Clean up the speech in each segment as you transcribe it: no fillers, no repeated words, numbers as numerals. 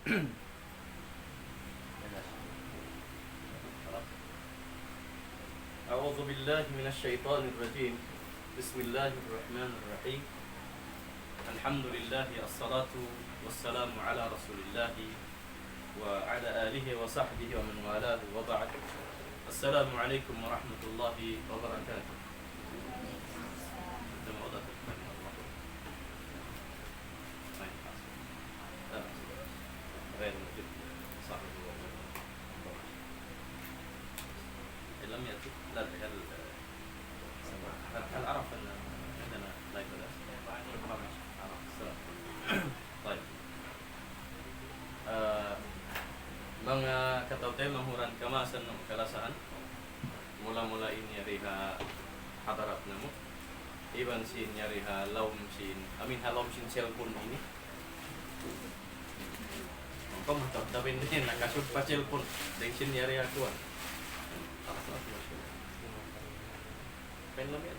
أعوذ بالله من الشيطان الرجيم. بسم الله الرحمن الرحيم. الحمد لله الصلاة والسلام على رسول الله وعلى آله وصحبه ومن والاه وبعد. السلام عليكم ورحمة الله وبركاته. لم يأتي لا هل عرف أن عندنا لايف الآن؟ طيب. Mga kataute manghuran kamasan ng kalasahan mula-mula ini riha hadarat namo iban sin riha laum sin amin halom sin cellphone ini kung matapin din nakasud pa cellphone din sin riha kuan penlam ya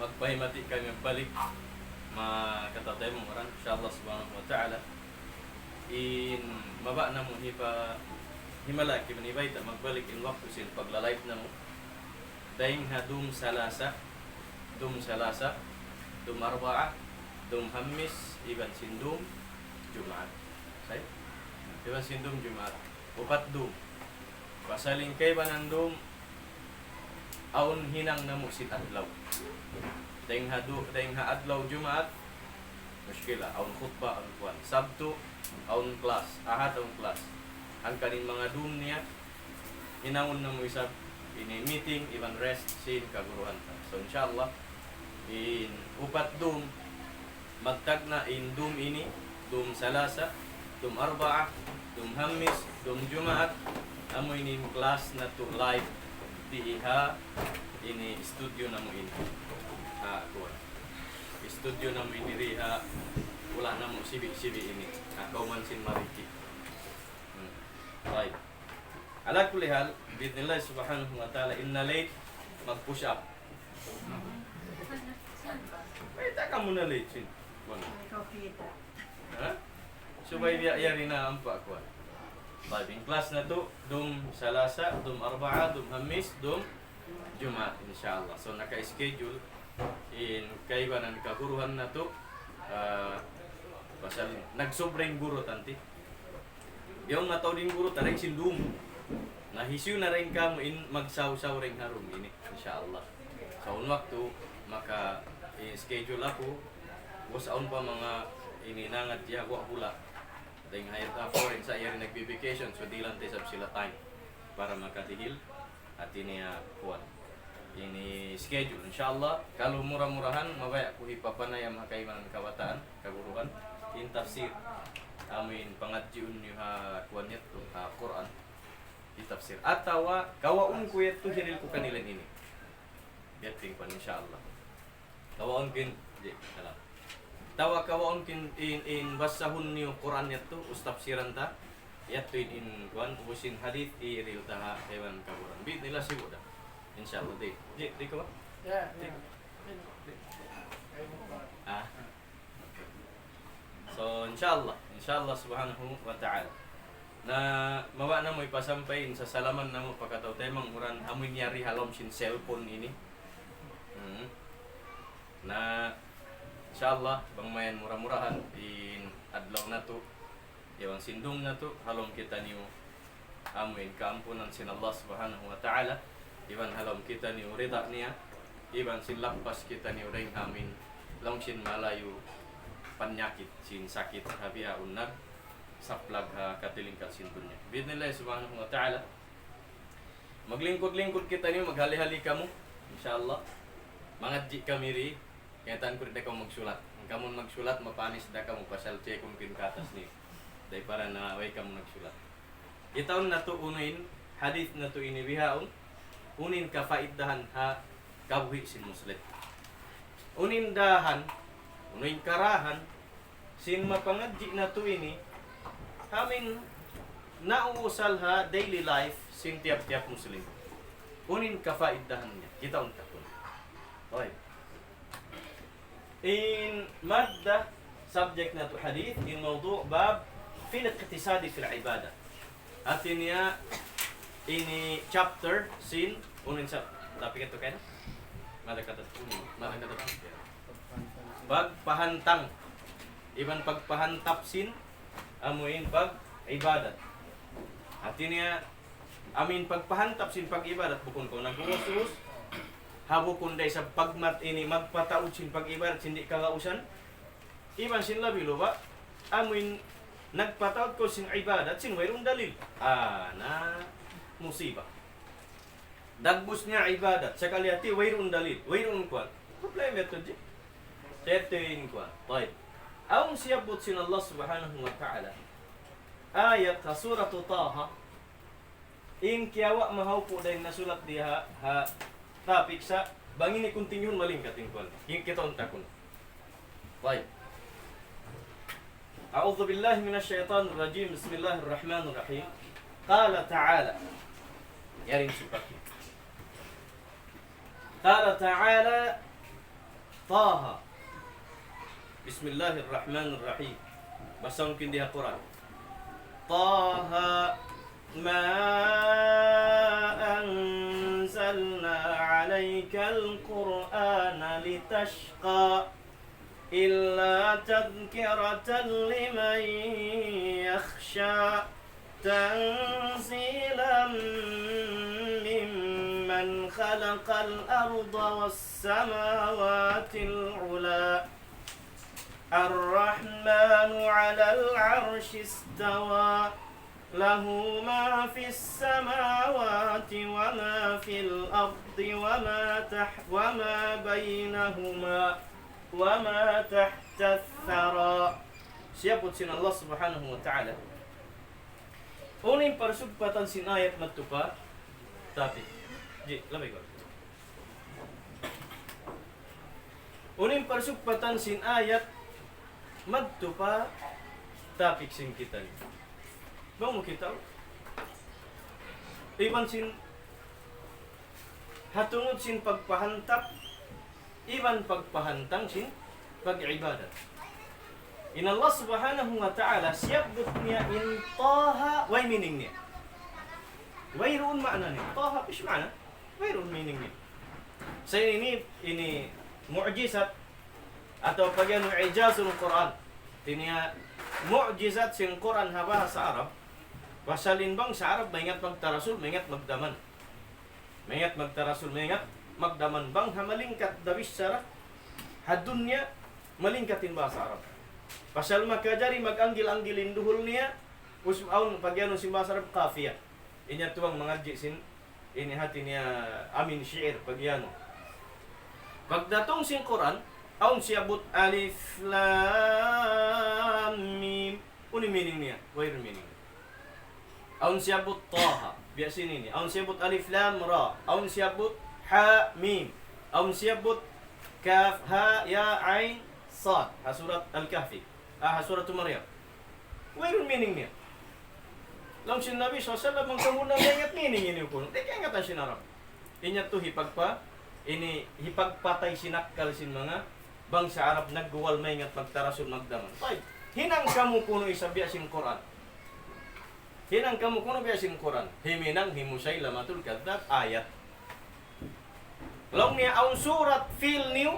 magpahimati kami balik makataday mo orang insyaallah subhanahu wa ta'ala in maba na mo himala kimanibay ta magbalik in waktu sin pagla-live na mo dahing hadum salasa dum arba'a dum hamis iban sindum jumaat say iban sindum jumaat upat dum pasaling kay banandum aun hinang namo sit adlaw dahing adlaw jumaat muskila aun khutbah aun kuan sabtu aun kelas ahad aun kelas ang kanin mga dum niya hinangon namo isab ini meeting iban rest sin kaguruhan ta. So insyaallah in upat dum magtagna in dum ini dum salasa dum arba'a dum hamis dum jumaat amo ini kelas na to live diha ini studio namo ini kuan studio namo ini riha wala namo sibi ini kauman sin mariki right ala kulli hal biidznillah subhanahu wa ta'ala inna late mag-push up tak kamu na late sin ha subay yari na ampa kuan baik in kelas na to dum salasa dum arba'a dum hamis dum jumaat insyaallah. So naka-schedule in kaibanan kaguruhan na to pasal nagsobreng guro tanti yung mataw din guro tareng sindum nahisyu na rin ka mo in magsaw-saw ring harum ini insyaallah. Sa waktu maka schedule ako wasaon pa mga ininangat ya wa hula dahil hayat ako rin sa iya rin nagbe-vacation so di lang tayo sila time para makatihil at ini kuwan ini schedule insyaallah. Kalau murah-murahan mabaya ko ipapanay ang makaiman ng kabataan kaguruhan in tafsir amin pangadjiun niyo kuwan nito Quran di tafsir atawa kawaun ko ito hinil ko kanila ini yating pan insyaallah kawaun kin di alam tawa kawaon kin in basahun niyo Quran yato ustafsiran ta yato in kuan usin hadith iril ta hewan kaburan bit nila sibo da insyaallah di ko ya so insyaallah subhanahu wa ta'ala na mawa na mo ipasampayin sa salaman na mo pagkataw temang uran amoy nyari halom sin cellphone ini na insyaallah bangmayan murah-murahan in adlaw na to iwang sindong na to halom kita niyo amuin kaampunan sin Allah subhanahu wa ta'ala iwan halom kita niyo rida niya iwan sin lapas kita niyo ring amin long sin malayo panyakit sin sakit habiha unnar saplag katilingkat sin dunya biidznillah subhanahu wa ta'ala maglingkod-lingkod kita niyo maghali-hali kamo insyaallah mangadji kami ri kaya taan ko rin ka magsulat. Ang kamon magsulat, mapanis da ka mo pasal check kung kinkatas ni. Dahil para na way ka mo nagsulat. Itaon na to unin, hadith na to inibihaon, unin kafaiddahan ha kabuhi sin muslim. Unin dahan, unin karahan, sin mapangadji na to ini, amin nauusal ha daily life sin tiap-tiap muslim. Unin kafaiddahan niya. Kita unta ko. Okay. in madda subject na to hadith in mawdu' bab fil iqtisadi fil ibadah. Atin niya ini chapter sin unin sa topic ito kaya malakatat pagpahantang iban pagpahantap sin amuin pag ibadat. Atin niya amin pagpahantap sin pag ibadat bukon ko nagbuwas habo kunday sa pagmat ini magpataud sin pag ibadat hindi kagausan iban sin labi ba amin nagpataud ko sin ibadat sin mayroong dalil na musibah dagbus niya ibadat sa kalihati mayroong dalil mayroong kwan problema ito di certain kwan tayo aung siyabot sin Allah subhanahu wa ta'ala ayat sa suratu Taha in kiyawa mahaw po dahil nasulat diha ha topic sa bangin ni kuntinyun malingkat in kwan kita unta kun tayo أعوذ بالله من الشيطان الرجيم بسم الله الرحمن الرحيم قال تعالى يرين سبكي قال تعالى طه بسم الله الرحمن الرحيم بس ممكن ديها قرآن طه ما أنزلنا عليك القرآن لتشقى إلا تذكرة لمن يخشى تنزيلا ممن خلق الأرض والسماوات العلى الرحمن على العرش استوى له ما في السماوات وما في الأرض وما بينهما وما تحت الثرى. Siyapot sin Allah subhanahu wa ta'ala uning parsugpatan sin ayat matupa tapi lamay ko uning parsugpatan sin ayat matupa tapik sin kita ni bang mo kita iban sin hatungod sin pagpahantap iban pagpahantang sin pag-ibadat. In Allah subhanahu wa ta'ala siyabot niya in taha way meaning niya. Wayroon makna niya. Taha ish makna. Wayroon meaning niya. Sa ini mu'jizat atau pagyan i'jazul Quran. Tiniya mu'jizat sin Quran haba sa Arab. Pasalin bang sa Arab maingat magtarasul, maingat magdaman. Maingat magtarasul, maingat magdaman bang hamalingkat dabis sarah hadunya malingkatin bahasa Arab pasal makajari maganggil-anggilin duhul niya usmaun pagyano si bahasa Arab kafiyah inya tuang mengaji sin ini hati niya amin syair pagyano pagdatong sin Quran aun siyabut alif lam mim uni meaning niya where meaning aun siyabut taha biasa ini aun siyabut alif lam ra aun siyabut ha mim aun siyabut kaf ha ya ain sad ha surat al-kahfi ha surat maryam where meaning niya lang sin Nabi sallallahu alaihi wasallam mangkamuna ingat meaning ini ko di kaya ngatan sin Arab inya to hipagpatay sinakal sin mga bangsa Arab nagguwal maingat magtarasul magdaman tay hinang kamu kuno isabya sin Quran hinang kamu kuno biya sin Quran himinang himusay lamatul kadzab ayat long niya aun surat fil niyo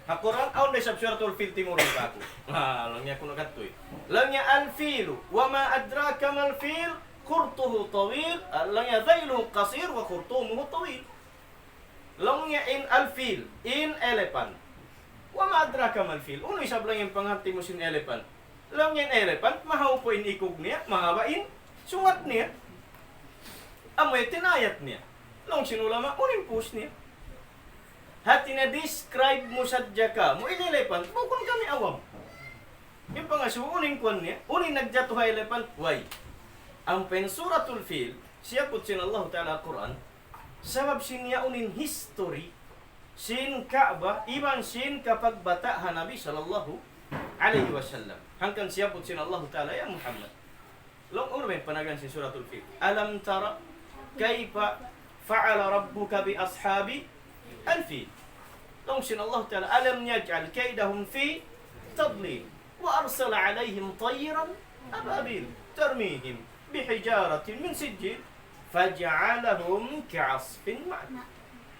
ha Quran aun desab suratul fil timur ka ako long niya kuno katoy long niya al filu wa ma adraka mal fil qurtuhu tawil long niya dhailuhu qasir wa qurtumuhu tawil long niya in al fil in elephant wa ma adraka mal fil uno isab lang yung panghati mo sin elephant long niya elephant mahaw po in ikog niya mahawain sungat niya amoy tinayat niya long sinulama unin push niya hati na describe mo sadya ka mo in elephant bukon kami awam yung pangasuuning kwan niya unin nagjatuha elephant why ang pensuratul fil siya put sin Allah ta'ala Quran sabab sin niya unin history sin Ka'bah iban sin kapag bata Nabi sallallahu alaihi wasallam hangkan siya put sin Allah ta'ala ya Muhammad long uno may panagan sin suratul fil alam tara kayfa fa'ala rabbuka bi ashabi alfi sin Allah Ta'ala, alam yaj'al kaidahum fi tadlil wa arsala alaihim tayran ababil tarmihim bihijaratin min sijil faj'alahum ka'asfin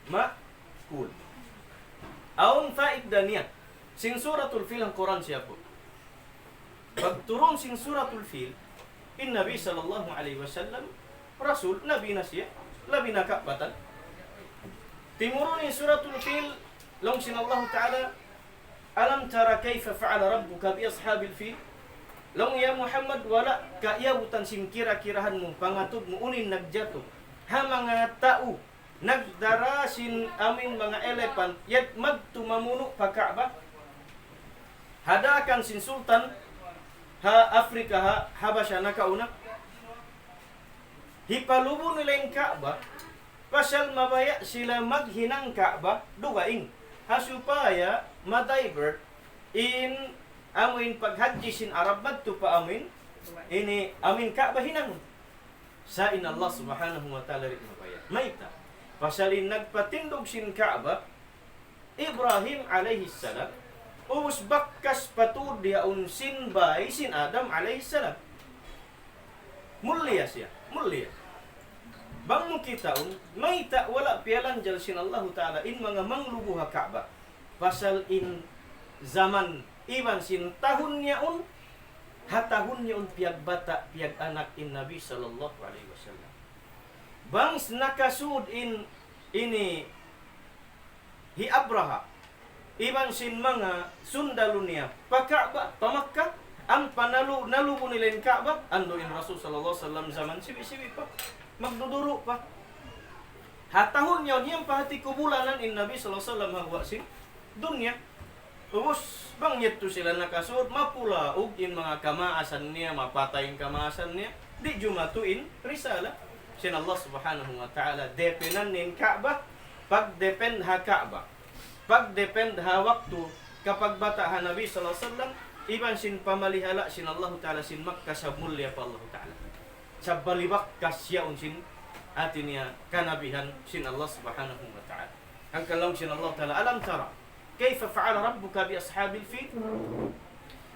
ma'kul. Aun faedah niya. Sing suratul fil ang Quran siya po. Pagturong sing suratul fil, in Nabi sallallahu alaihi wasallam, Rasul, Nabi na siya, labi na kapatan. Timurun yung suratul fil, long sin Allah Ta'ala, alam tara kayfa fa'ala rabbuka bi ashabil fil. Long ya Muhammad, wala kaiyabutan sim kira-kirahan mo, pangatod mo, unin nagjato. Ha mga tao, nagdara sin amin mga elephant, yat magtumamuno pa Kaaba. Hadakan sin sultan, ha Afrika, ha Habasha nakauna. Hipalubo nila yung Kaaba, pasal mabaya sila maghinang Kaaba, dugaing. Hasupaya, madivert, in amin paghaji sin Arab madto pa amin, ini amin Kaaba hinang. Sa in Allah subhanahu wa ta'ala rin mabaya. Maita, pasalin nagpatindog sin Kaaba, Ibrahim alayhi salam, ubus bakkas patud dia sin bay sin Adam alayhi salam. Mulia siya, mulia. Bang mo kitaon, maita wala pialan jal sin Allah Ta'ala in mga manglubuha Kaaba. Pasal in zaman iban sin tahun niya hatahun niya piag bata, piag anak in Nabi sallallahu alaihi wasallam. Bangs nakasud in ini hi Abraha. Iban sin mga sundalo niya pa Kaaba, pa Makkah. Ang nalubo nila yung Kaaba, ando in Rasul sallallahu alaihi wasallam zaman sibi-sibi pa. Magduduro pa. Hatahon yun, yung pahati kubulanan in Nabi sallallahu alaihi wasallam hawa sin dunya. Ubus, bangyet to sila nakasuot, mapula, ug in mga kamaasan niya, mapatay yung kamaasan niya, di jumatuin, risala. Sin Allah subhanahu wa ta'ala, depenan nin Kaaba, pag-depend ha Kaaba, pag-depend ha waktu, kapag bata ha Nabi sallallahu alaihi wasallam, iban sin pamalihala sin Allah ta'ala sin Makkah sa mulya pa Allah ta'ala. Sa balibak kasyaon sin atin niya kanabihan sin Allah subhanahu wa ta'ala. Ang kalong sin Allah ta'ala, alam tara, kayfa fa'ala rabbuka bi ashabil fil?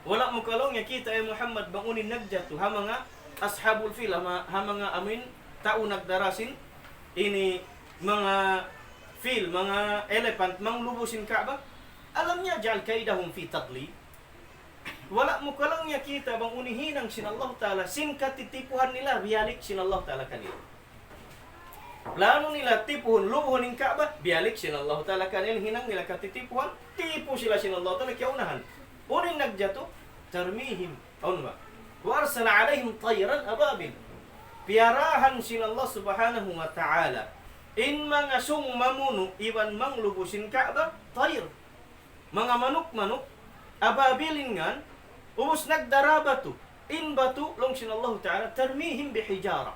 Wala mo kalong ya kita ay Muhammad bangunin nagjato ha mga ashabul fil, ha mga amin tao nagdarasin ini mga fil, mga elephant manglubusin Kaaba. Alam niya jal kaidahum fi tadli. Wala mo kalang niya kita bang unihinang sin Allah Ta'ala sin katitipuhan nila bialik sin Allah Ta'ala kanila. Plano nila tipuhon lubuhon ng Kaaba bialik sin Allah Ta'ala kanila hinang nila katitipuhan tipu sila sin Allah Ta'ala kiaunahan. Unin nagjato tarmihim on ba? Wa arsala alaihim tayran ababil. Piarahan sin Allah Subhanahu wa Ta'ala in mga sung mamuno iban manglubusin Kaaba tayr. Mga manok-manok ababilin ngan ubus nagdara batu in batu long sin Allah Ta'ala tarmihim bihijara.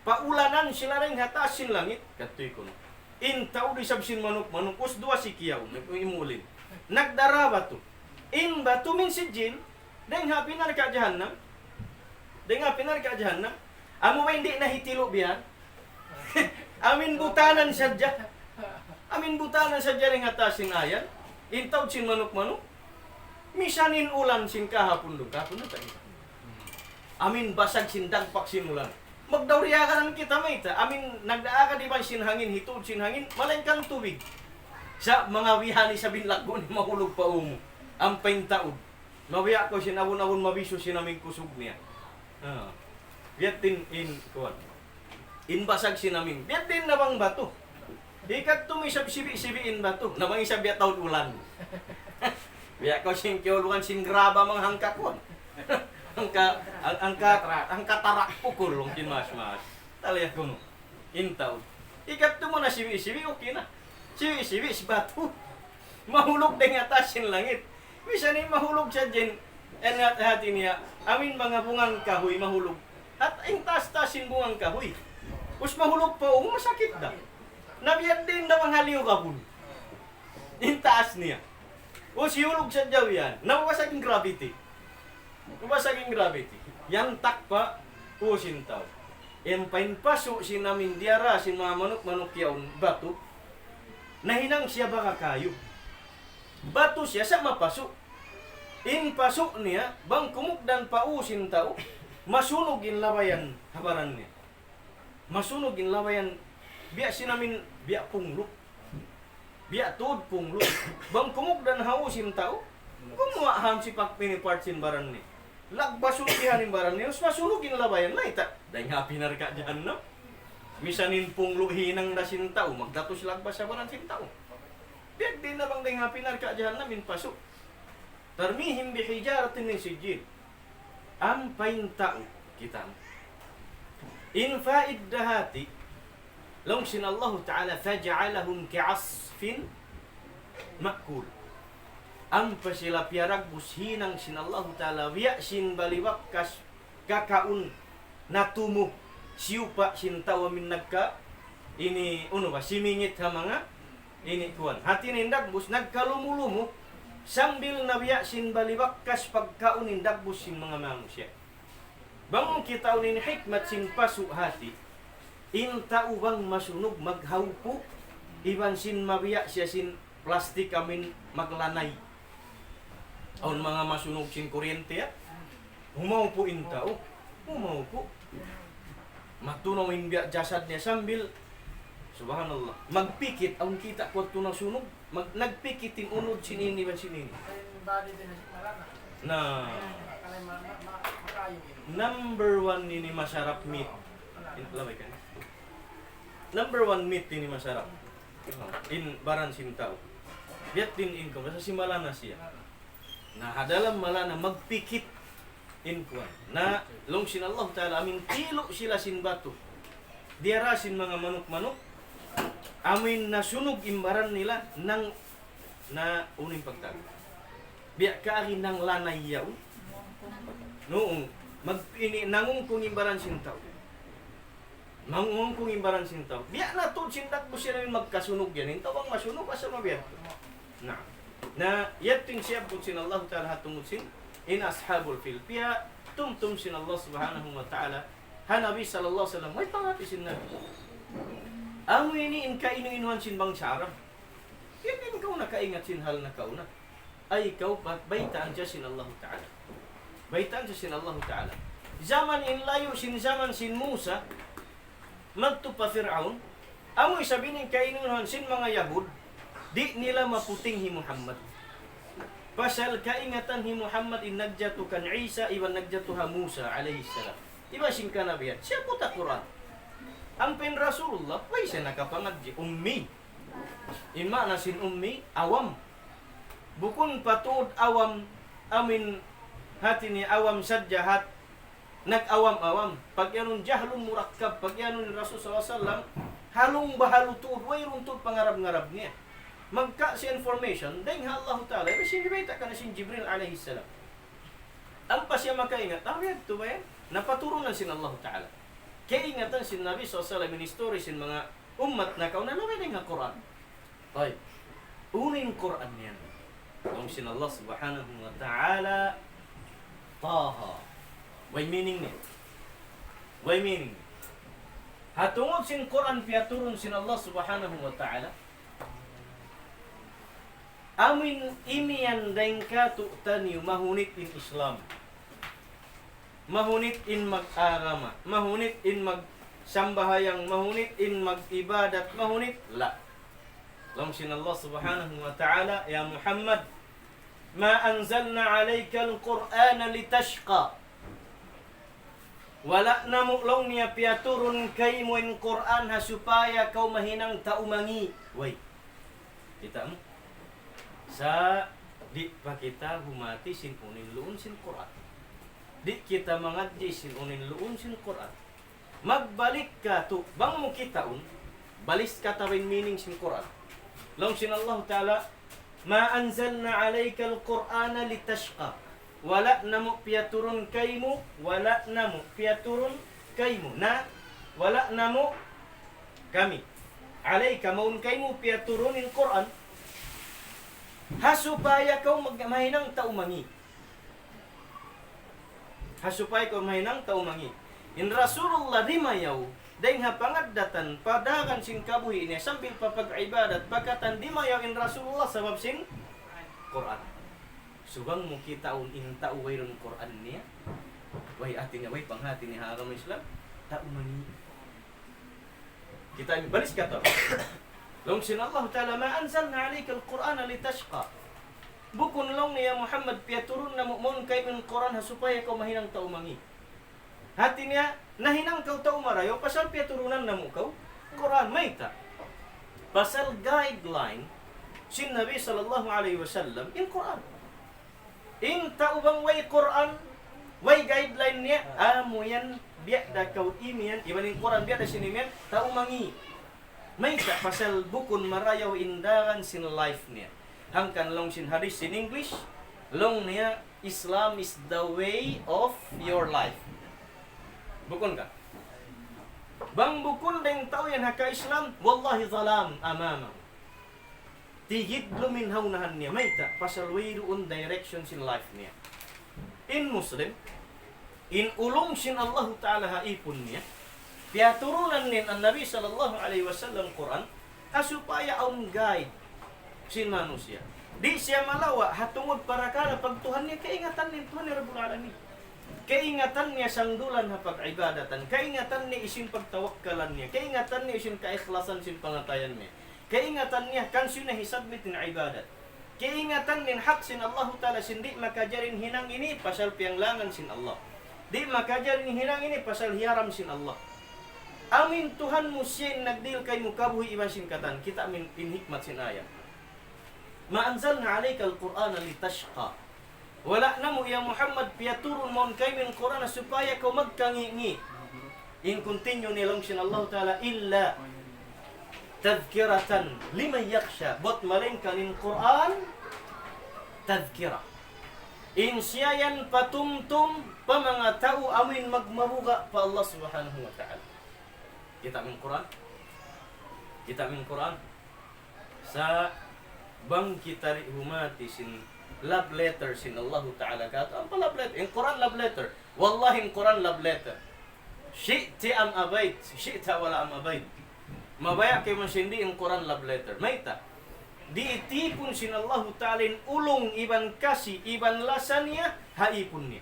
Paulanan sila ring hatasin langit katoy ko. In tao di sabsin manok us dua sikiyaw nagimulin. Nagdara batu. In batu min sijil deng hapinar ka jahannam. Deng hapinar ka jahannam. Amo ba hindi nahitilo biyan? Amin butanan sadya. Amin butanan sadya ring hatasin ayan. In tao sin manok-manok misanin ulan sin kahapon na tayo. Amin basag sin dagpak sin ulan. Magdauriya ka naman kita may ta. Amin nagdaa ka di ba sin hangin, hitod sin hangin, malain kang tubig. Sa mga wihani sa binlagon, mahulog pa umo. Ang paintaod. Mawiya ko sin awon-awon mabiso sin aming kusog niya. Biat din in kuwan. In basag sin amin. Biat din na bang bato. Ikat tumisab sibi-sibiin bato. Namang isa biat taon ulan. Biya ko sing kiuluan sing graba mga hangkakon. ang katarak pukul long kin mas. Talya kuno. Intaw. Ikat mo na sibi-sibi okay na. Sibi-sibi si batu. Mahulog ding atasin langit. Bisa ni mahulog siya dyan. Enat hati niya. Amin mga bungang kahoy mahulog. At ang tas-tasin bungang kahoy. Us mahulog pa masakit da. Nabiyad din daw ang haliw kapun. Intaas niya. O siyulog sa jaw yan, nawasaging gravity. Nawasaging gravity. Yang takpa, o sintaw. Yang painpaso sinamin diara, sin mga manok-manok yaon, batu. Nahinang siya baka kayo. Bato siya sa mapasok. In pasok niya, bang kumugdan pausin tao, masunog in lawayan habaran niya. Masunog in lawayan, biya sinamin, biya punglo. Biya tuod punglo. Bang kumugdan hausin tao, kumuha ham si pagpinipartsin baran niya. Lagbasugihan in baran niya, masunog in lawayan na ita. Dahil nga pinarka dyan, no? Misanin punglo hinang na sin tao, magdatos lagbas sa baran sin tao. Biya din na bang dahil nga pinarka dyan namin pasok. Tarmihim bihijaratin min sijil. Ampain tao kita. In faid dahati long sin Allah Ta'ala faj'alahum ka'asfin ma'kul. Ampa sila piarag bushinang sin Allah Ta'ala wiya sin baliwak kas kakaun natumo siupa sin tawa min nagka ini uno ba simingit ha mga ini kuan. Hati nindag bus nagkalumulumo sambil nabiya sin baliwakkas pagkaunin dagbus sin mga manusia. Bangon kita unin hikmat sin pasu hati. Inta ubang masunog maghawpo. Iban sin mabiya siya sin plastik amin maglanay. Aun mga masunog sin kuryente ya. Humaw po inta o. Humaw po. Matunaw inbiya jasad niya sambil subhanallah. Magpikit ang kita ko tunang sunog. Nagpikitin unod sinini ba sinini. Na number 1 nini masarap meat. Lamay ka. Number 1 meat nini masarap. In baran sintao. Biat din income basta simala na siya. Na hadalam mala na magpikit in kuan. Na long sin Allah Ta'ala amin kilo sila sin bato. Diara sin mga manok-manok. Amin nasunog imbaran nila nang na uning pagtago. Biya kaari nang lanay yaw. Noong nangung kong imbaran sintaw. Nangung kong imbaran sintaw. Biya na to sintak mo siya namin magkasunog yan. Tawang masunog asa mabiyat. Na yating siya po sin Allah Ta'ala hatungod sin in ashabul fil. Biya tumtum sin Allah Subhanahu wa Ta'ala. Hanabi sallallahu alaihi wasallam. May pangati sin Nabi. Amo ini in kainu-inuan sin bang sarang. Yan ikaw nakaingat sin hal na kauna. Ay ikaw pa baitaan siya sin Allah Ta'ala. Baitaan siya sin Allah Ta'ala. Zaman in layo sin zaman sin Musa, magto pa Fir'aun, amo isabihin kainunuan sin mga Yahud, di nila maputing hi Muhammad. Pasal kaingatan hi Muhammad in nagjatu kan Isa, iwan nagjatu ha Musa alayhi salam. Iba sin kanabiyan, siya po ta Quran. Ang pin Rasulullah, way siya nakapangadji, ummi. In mana sin ummi, awam. Bukun patud awam, amin hati ni awam sadjahat, nag-awam-awam. Pag yanun jahlun murakkab, pag yanun Rasul SAW, halong bahalutud, way runtod pangarab-ngarab niya. Magka si information, dahil Allah Ta'ala, sinibita ka na sin Jibril alayhi salam. Ang pa siya makaingat, awiyad to ba yan? Napaturunan sin Allah Ta'ala. Kaya ingatan sin Nabi SAW in-story sin mga umat na kauna namin nga Quran. Ay, uning Quran yan. Nung sin Allah Subhanahu wa Ta'ala, Taha. Way meaning niya. Way meaning niya. Hatungod sin Quran piyaturun sin Allah Subhanahu wa Ta'ala. Amin imiyan daing katu'tan yu mahunit in Islam. Mahunit in mag-arama, mahunit in mag-sambahayang, mahunit in mag-ibadat, mahunit la. Lam sin Allah Subhanahu wa Ta'ala, ya Muhammad, ma anzalna alayka al-Qur'ana litashqa. Wala na mo long niya piyaturun kay mo in Qur'an ha supaya kau mahinang taumangi. Way. Kita mo? Sa di pa kita humati sin unin luon sin Qur'an. Di kita mangadji sin unin luon sin Quran. Magbalik ka to bang mo kitaon balis ka tawin meaning sin Quran. Long sin Allah Ta'ala, ma anzalna alayka al-Qur'ana litashqa. Wala na mo piyaturun kay mo, wala na mo piyaturun kay mo na wala na mo kami. Alayka maun kay mo piyaturunin Quran. Hasupaya kau magmahinang taumangi. Hasupay ko mahinang taumangi. In Rasulullah rimayaw Dahil pangadatan padagan sin kabuhi niya sambil papag-ibadat pagkatan di mayawin Rasulullah sabab sin Quran. Subang mo kita in tauwayron Quran niya. Way atin niya, way panghati niya agama Islam. Tao mani. Kita balis ka to. Long sin Allah Ta'ala ma anzalna alayka al-Qur'ana litashqa. Bukun long niya Muhammad piyaturun na mu'mun kay min Quran supaya kau mahinang tao mangi. Hati niya nahinang kau tao marayo pasal piyaturunan na mo kau Quran mayta. Pasal guideline sin Nabi sallallahu alaihi wasallam in Quran. In tao bang way Quran way guideline niya amo yan biya da kau imian ibaning Quran biya da sinimian tao mangi. Mayta pasal bukun marayaw indagan sin life niya. Hangkan long sin hadis in English, long niya Islam is the way of your life. Bukun ka? Bang bukun deng tao yan haka Islam, wallahi zalam amama. Tigid luminhaw nahan niya. Mayta, pasal way doon direction sin life niya. In Muslim, in ulong sin Allah Ta'ala haipon niya, piyaturunan nin ang Nabi sallallahu alaihi wasallam Quran, kasupaya ang guide sin manusia. Di siya malawa hatungod para kala pagtuhan niya kaingatan ni Tuhan ni Rabbul Alamin. Kaingatan niya sangdulan ha pag-ibadatan, kaingatan niya isin pagtawakkalan niya, kaingatan niya isin kaikhlasan sin pangatayan niya. Kaingatan niya kansi na hisabit ng ibadat. Kaingatan nin hak sin Allah Ta'ala sin di makajarin hinang ini pasal pianglangan sin Allah. Di makajarin hinang ini pasal hiaram sin Allah. Amin Tuhan mo siya nagdil kay mukabuhi iban sin katan. Kita amin in hikmat sin ayat. Ma anzalna alayka al-Qur'ana litashqa. Wala na mo ya Muhammad piyaturun mon kay min Qur'an supaya kau magkangi-ngi. In continue nilong sin Allah Ta'ala illa tadhkiratan liman yakhsha. Bot malingkan in Qur'an tadhkira. In siyayan patumtum pa mga tao amin magmabuga pa Allah Subhanahu wa Ta'ala. Kita min Quran. Kita min Quran. Sa bang kita humati sin love letter sin Allah Ta'ala kat. Apa love letter? In Quran love letter. Wallahi in Quran love letter. Syi'ti am abayt. Syi'ta wala am abayt. Mabaya kay masindi in Quran love letter. Mayta. Diitipun sin Allah Ta'ala in ulong iban kasi iban lasanya haipun niya.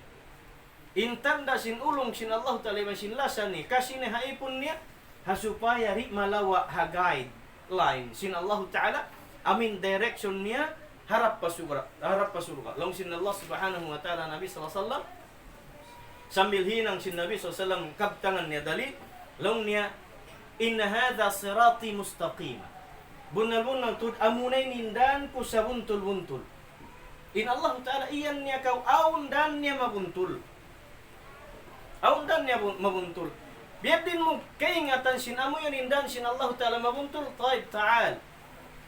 Intanda sin ulong sin Allah Ta'ala iban sin lasani kasi ni haipun niya hasupaya ri malawa ha guide line sin Allah Ta'ala amin direction niya harap pasurga long sin Allah Subhanahu wa Ta'ala Nabi sallallahu alaihi wasallam sambil hinang sin Nabi sallallahu alaihi wasallam kabtangan niya dali long niya inna hadha sirati mustaqim bunal-bunal tud amunay nindan ko sa buntul-buntul in Allah Ta'ala iyan niya kau aun dan niya mabuntul biar din mo kaingatan sin amo yun indan sin Allah Ta'ala mabuntul taib ta'al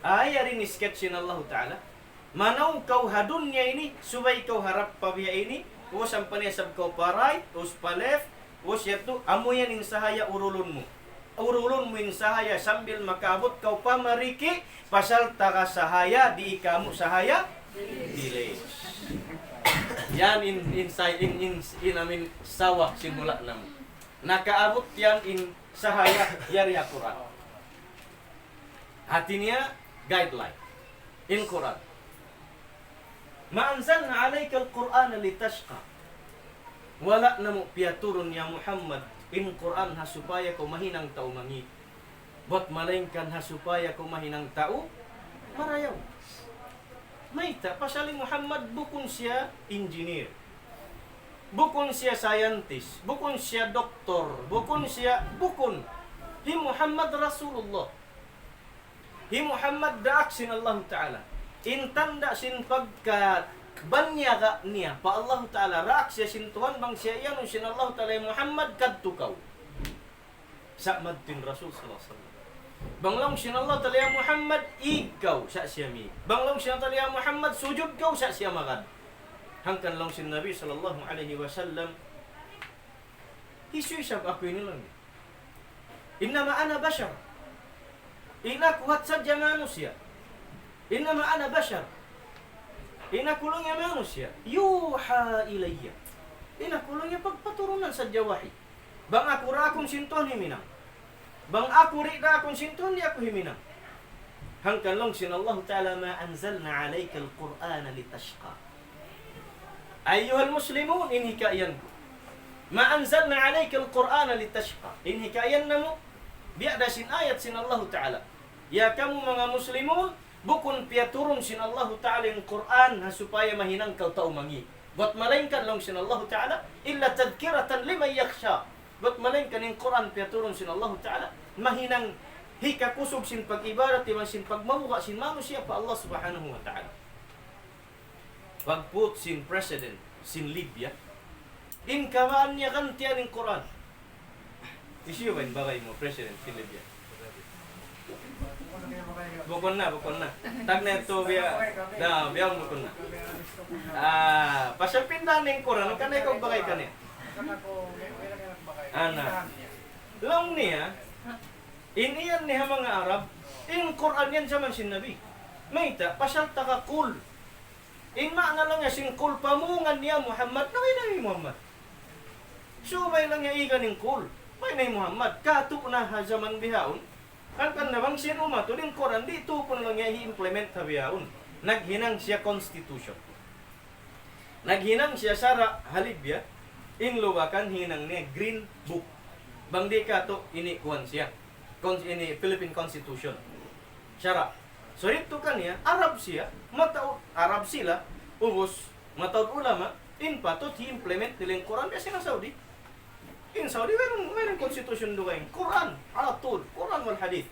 ayarin sketch sin Allah Ta'ala manaw kau hadun niya ini subay kau harap pabiya ini us ang panisab kau pa right us pa left us yato amo yan insahaya urulun mo insahaya sambil makabot kau pa mariki pasal taka sahaya di ikamu sahaya delay yan in amin sawah simula namo nakaabot yan in sahaya yari Quran. Hatinya guideline in Quran. Ma anzalna alayka al-Qur'ana litashqa. Wala na mo piyaturun ya Muhammad in Quran ha supaya ko mahinang tao mangi. Bot malengkan ha supaya ko mahinang tao marayaw. Mayta pasali Muhammad bukun siya engineer. Bukun siya scientist, bukun siya doktor, bukun. Hi Muhammad Rasulullah. Hi Muhammad daak sin Allah Ta'ala. Intanda sin pagka banyaga niya pa Allah Ta'ala raak siya sin Tuhan bang siya iyan sin Allah Ta'ala Muhammad kadtukaw. Sa madtin Rasul sallallahu alaihi wasallam. Banglong sin Allah Ta'ala Muhammad ikaw sa siya mi. Banglong sin Allah Ta'ala Muhammad sujud kau sa siya magad. Hangkan lang si Nabi sallallahu alaihi wasallam isu isab aku ini lang. Innama ana bashar. Inaku hat saja manusia. Innama ana bashar. Inaku lang ya manusia. Yuha ilayya. Inaku lang ya pagpaturunan sa jawahi. Bang aku rakong sinton ni minang. Bang ako rin na akong sintuan, di ako himinang. Hangkan lang sin Allah Ta'ala ma anzalna alayka al-Qur'ana litashqa. Ayyuhal muslimun, inhikayan ko. Ma anzalna alayka al-Qur'ana litashqa. Inhikayan na mo, biada sin ayat sin Allah Ta'ala. Ya kamu mga muslimun, bukun piaturun sin Allah Ta'ala yung Qur'an supaya mahinang kau taumangi. Buat malainkan lang sin Allah Ta'ala, illa tadhkiratan liman yakhsha. Buat malainkan yung Qur'an piaturun sin Allah Ta'ala, mahinang hikakusog sin pag-ibadat, iman sin pagmamuha, sin manusia pa Allah Subhanahu wa Ta'ala. Pagput sin president, sin Libya, inkamaan niya kantiyan ng Quran. Isiyo ba yung bagay mo, president, sin Libya? Bukon na. Tag na ito, biya mo bukon na. Pasyapindahan ng Quran, kanay kong bagay ka niya. Ana. Lang niya, iniyan niya mga Arab, in Quran yan sa man sin Nabi. Mayta, pasyal takakul. In maana lang niya sin kul pamungan niya Muhammad, na Muhammad. So, may lang niya ikan ng kul. May na Muhammad, kato na ha zaman bihaon. Ang kanabang sin umato, din Quran, dito po lang niya i-implement sa bihaon. Naghinang siya constitution. Naghinang siya sa halibya, in luwakan hinang niya green book. Bangdi ka to, inikuan siya. Ini Philippine Constitution. Syara. So ito kaniya, Arab siya, Arab sila, ubos, mataod ulama, in patot, i-implement nila yung Quran, kasi na Saudi. In Saudi, mayroong constitution doon Quran, alatul, Quran wal hadith.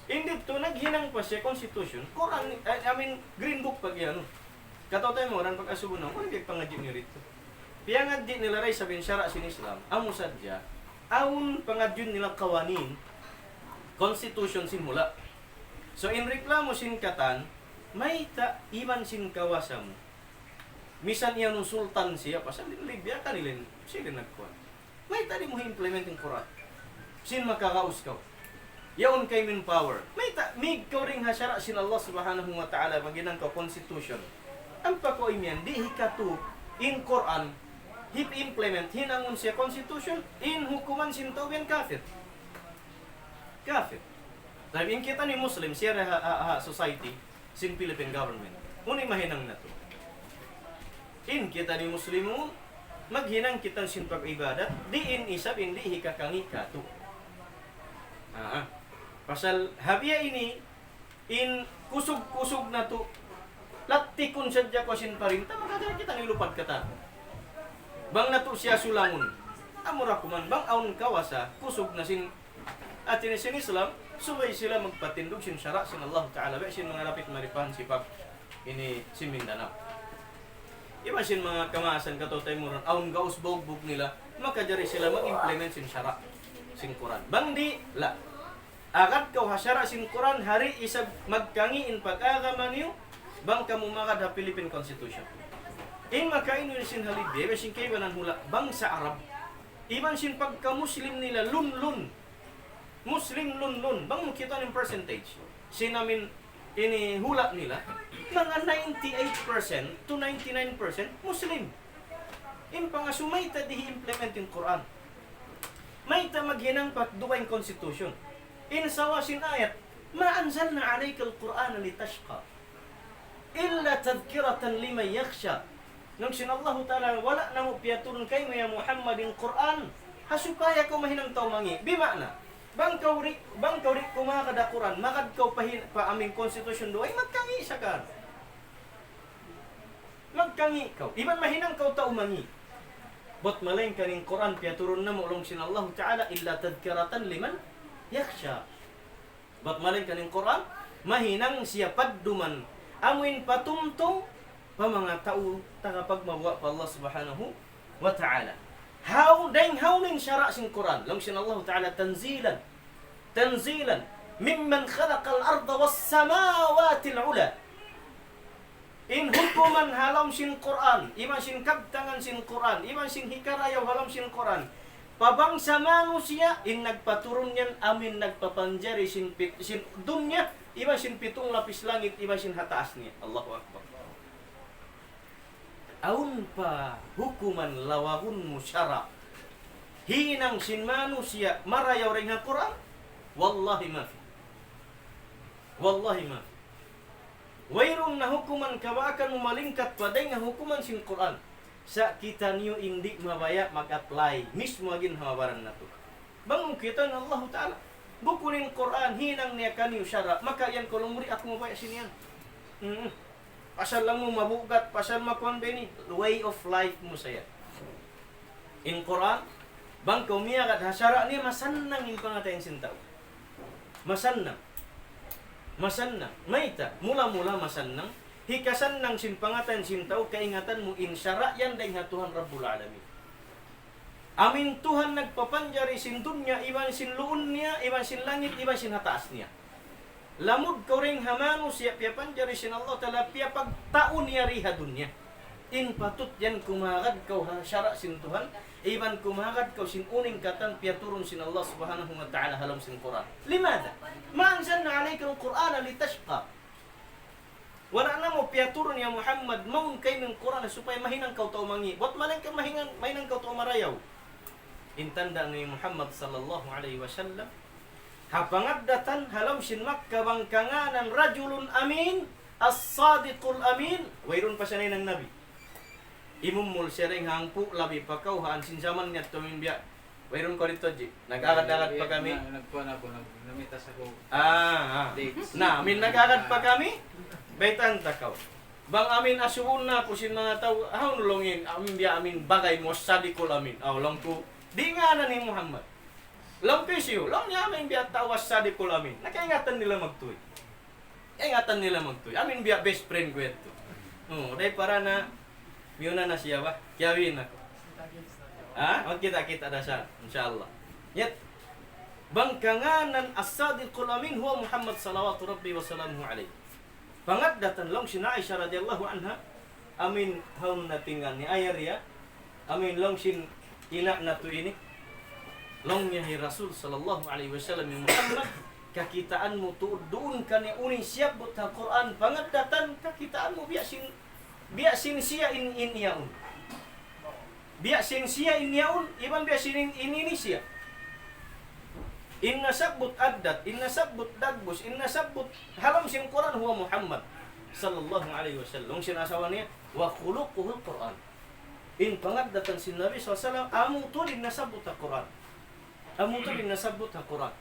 Hindi to, naghinang pa siya, constitution, Quran, green book pag yan. Katotay mo, ran pag-asubo na, kung hindi pangadyo niyo rito. Piyangad di nila ray sabihin, syara sin Islam, amo sadya, awon pangadyo nila kawanin, constitution sin mula. So in reklamo sin katan, may iman sin kawasa mo. Misan iya nung sultan siya, pasal Libya kanilin, sila nagkuhan. May di mo implement yung Quran. Sin makakaus ka. Yaon kay min power. May mig ka ring hasyara sin Allah Subhanahu wa Ta'ala maginan ka constitution. Ang pakoimian, di hikatu in Quran, hip implement, hinangon siya constitution, in hukuman sin tawin kafir. Kafir. Sabihin kita ni Muslim, siya society, sin Philippine government. Unay mahinang na to. In kita ni Muslimun, maghinang kita sin pag-ibadat, diin isab, hindi hikakangi ka to. Pasal habya ini, in kusog-kusog na to, latikon sadya ko sin parinta, magkakita kita nilupad kata. Bang na to siya sulangon. Amura kuman, bang aun kawasa, kusog na sin atin sin Islam, subay sila magpatindog sin syara sin Allah Ta'ala, sin mga lapit maripahan sipag ini si Mindanao. Iba sin mga kamaasan katotay mo ron, aun gaus bog nila, makajari sila mag-implement sin syara sin Quran. Bang di, la. Agad kau hasyara sin Quran, hari isag magkangiin pag-agaman niyo, bang kamumagad ha Philippine Constitution. In makain sin halibya, sin kayo ng hula, bang sa Arab, iban sin pagka-Muslim nila, lun-lun. Muslim lun-lun. Bang makita ng percentage? Sinamin inihula nila, mga 98% to 99% Muslim. In pangasumay ta di implement yung Quran. May ta maghinang patduwa yung constitution. In sawasin ayat, ma anzalna alayka al-Qur'ana litashqa illa tadhkiratan liman yakhsha. Nung sinallahu ta'ala, wala na mo piyaturun kay ya Muhammadin Quran, hasupaya ko mahinang taumangi. Bimana, bang kawri kumakada Quran, makad kaw pa aming konstitusyon do, ay magkangi sa ka. Magkangi kaw. Iban mahinang kaw taumangi. Bot malain kaning Quran, piyaturun na mo ulong sinallahu ta'ala, illa tadhkiratan liman yakhsha. Bot malain kaning Quran, mahinang siya padduman, amuin patumtong, pa mga tao tagapagmawa pa Allah Subhanahu wa Ta'ala. How ning syara sin Quran, lang sin Allah Ta'ala tanzilan mimman khalaqa al-ardha was-samawati al-ula. In hukuman halam sin Quran, iman sin kabtangan sin Quran, iman sin hikarayaw halam sin Quran. Pabang sa manusia, in nagpaturun yan, amin nagpapanjari sin dunya, iman sin pitong lapis langit, iman sin hataas niya. Allahu Akbar. Aun pa hukuman lawahun musyara. Hinang sin manusia, marayaw rin ang Quran, Wallahi ma fi. Wallahi ma fi. Wairun na hukuman kawa akan memalingkat pada nga hukuman sin Quran. Sa kita niyo hindi mabaya mag-apply mismo agin hawaran nato. Bangun kita na Allah Ta'ala. Bukunin Quran, hinang niya kaniyo syara. Maka yan kolong muri at mabaya siniyan. Pasal lang mo mabugat, pasal makuan beni. Way of life mo saya. In Quran, bang kaumiyagat hasyara niya masannang yung pangatayin sintaw. Masannang. Masannang. Maita, mula-mula masannang. Hikasan ng sinpangatan sintaw, kaingatan mo insyara yan dahil nga Tuhan Rabbul Alamin. Amin Tuhan nagpapanjari sin dunya, iban sin luun niya, iban sin langit, iban sin hataas niya. Lamud ko ring hamano siya piyapanjari sin Allah Ta'ala, piyapagtaon niya riha dunya. In patut yan kumagad kau hasyara sin Tuhan, iban kumagad kau sin uning katan piyaturun sin Allah Subhanahu wa Ta'ala halam sin Quran. Limada? Maansan na alaikang Quran litashqa. Wala na mo piyaturun ya Muhammad maun kay ng Quran supaya mahinang kau tao mangi. Wat malang ka mahinang kau tao marayaw. Intanda ni Muhammad sallallahu alaihi wasallam. Hapangad datan halam sin Makkah bangkanganan rajulun amin as-sadiqul amin. Wayron pa siya ng Nabi. Imumul sereng hangpu labi pakaw haan sin zaman niya tumin biya. Wayron ko dito ji. Nag-agad-agad pa kami. Nagkuhan ako, namitas ako. Dates. Na, min nag-agad pa kami. Baitan takaw. Bang amin asuun na ko sin mga tao, ahaw nulongin, amin biya amin bagay mo sadikul amin. Aw long ko, di nga na ni Muhammad. Long pisyo, long niya amin biya tawas sadikul amin. Nakaingatan nila magtuy. Ingatan nila magtuy. Amin biya best friend ko ito. Dahil para na, miyuna na siya ba? Kiyawin ako. Magkita-kita na siya, insyaAllah. Yet, bangkanganan as-sadiqul amin huwa Muhammad salawatu rabbi wa salamuhu alaihi. Pangadatan long sin Aisha radhiyallahu anha amin haun natingan ni ayariya amin long sin ina natu ini long nya hi Rasul sallallahu alaihi wasallam Muhammad kakitaan mo tuudun kani uni siap but Quran pangadatan kakitaan mo biya sin siya in yaun biya sin siya in yaun iban biya sin in ini siya. Inna sabbut addat, inna sabbut dagbus, inna sabbut halam sin Quran huwa Muhammad sallallahu alaihi wasallam. Sinasawa niya wa khuluquhul Quran. In pangaddatan sin Nabi sallallahu alaihi wasallam amu tulin nasabbut Quran. Amu tulin nasabbut Quran.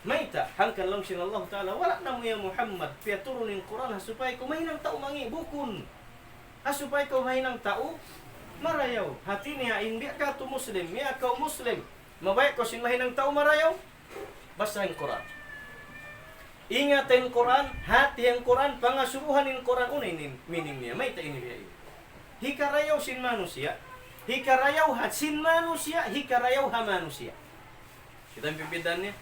Maita hangkan lang sin Allah Taala wala na mo ya Muhammad piaturunin Quran supaya kumainang tao mangi bukun. Supaya kumainang tao marayaw. Hati niya in biya ka tu muslim, ya kau muslim. Mabay ko sin mahinang tao marayaw. Basahin Quran. Ingatin Quran, hati ang Quran, pangasuruhanin Quran, unainin mining niya. May ta ini biya. Hikarayaw sin manusia, hikarayaw hat sin manusia, hikarayaw ha manusia. Kita pipidan niya.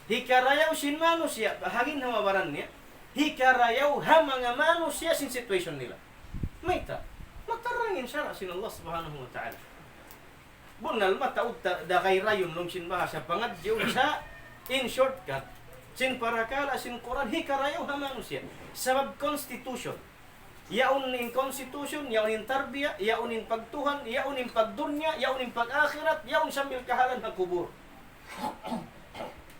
Hikarayaw sin manusia, hagin hawabaran niya. Hikarayaw ha mga manusia sin situation nila. May ta. Matarangin syara sin Allah Subhanahu wa Ta'ala. Bunal mataud da kay rayon nung sin bahasa pangadyo sa in shortcut, sin parakala, sin Quran, hikarayaw ha manusia. Sabab constitution. Yaon in constitution, yaon in tarbiya, yaon in pagtuhan, yaon in pagdunya, yaon in pag-akhirat, yaon sambil kahalan ha kubur.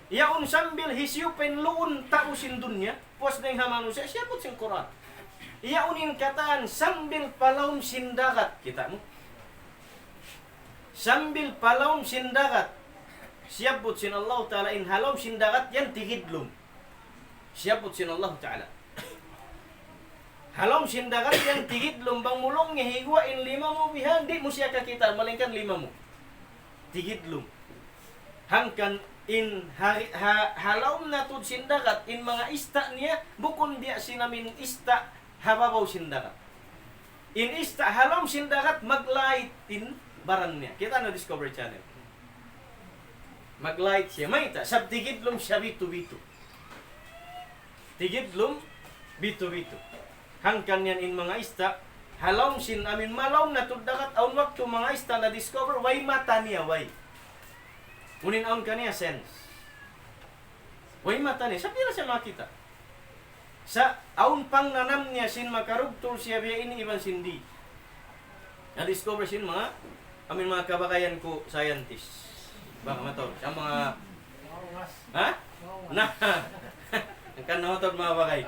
Yaon sambil hisyupin luun tao sin dunya, puas na yung ha manusia, siya po sin Quran. Yaon in kataan sambil palawm sin dagat. Kita mo? Sambil palawm sin dagat. Siyabot sin Allah Ta'ala in halom sin dagat yan tigidlum. Siyabot sin Allah Ta'ala. Halom sin dagat yan tigidlum bang mulong nga higwa in lima mo bihan di mo siya kakita malingkan lima mo. Tigidlum. Hangkan in halom natud sin dagat in mga ista niya bukon dia sinamin ista hababaw sin dagat. In ista halom sin dagat maglight in baran niya. Kita na Discovery Channel. Maglight siya. May ita. Sab tigidlom siya bito-bito. Tigidlom bito-bito. Hangkan yan in mga ista. Halom sin amin malom na tuddakat. Aun waktu mga ista na discover. Way mata niya. Way. Unin aun kaniya sense. Way mata niya. Sabi na siya makita. Sa aun pang nanam niya sin makarugtol siya biya ini iban sindi. Na-discover sin mga amin mga kabakayan ko scientist. Baka matawag. Ang mga... Ha? Nah, kan notod mga bagay.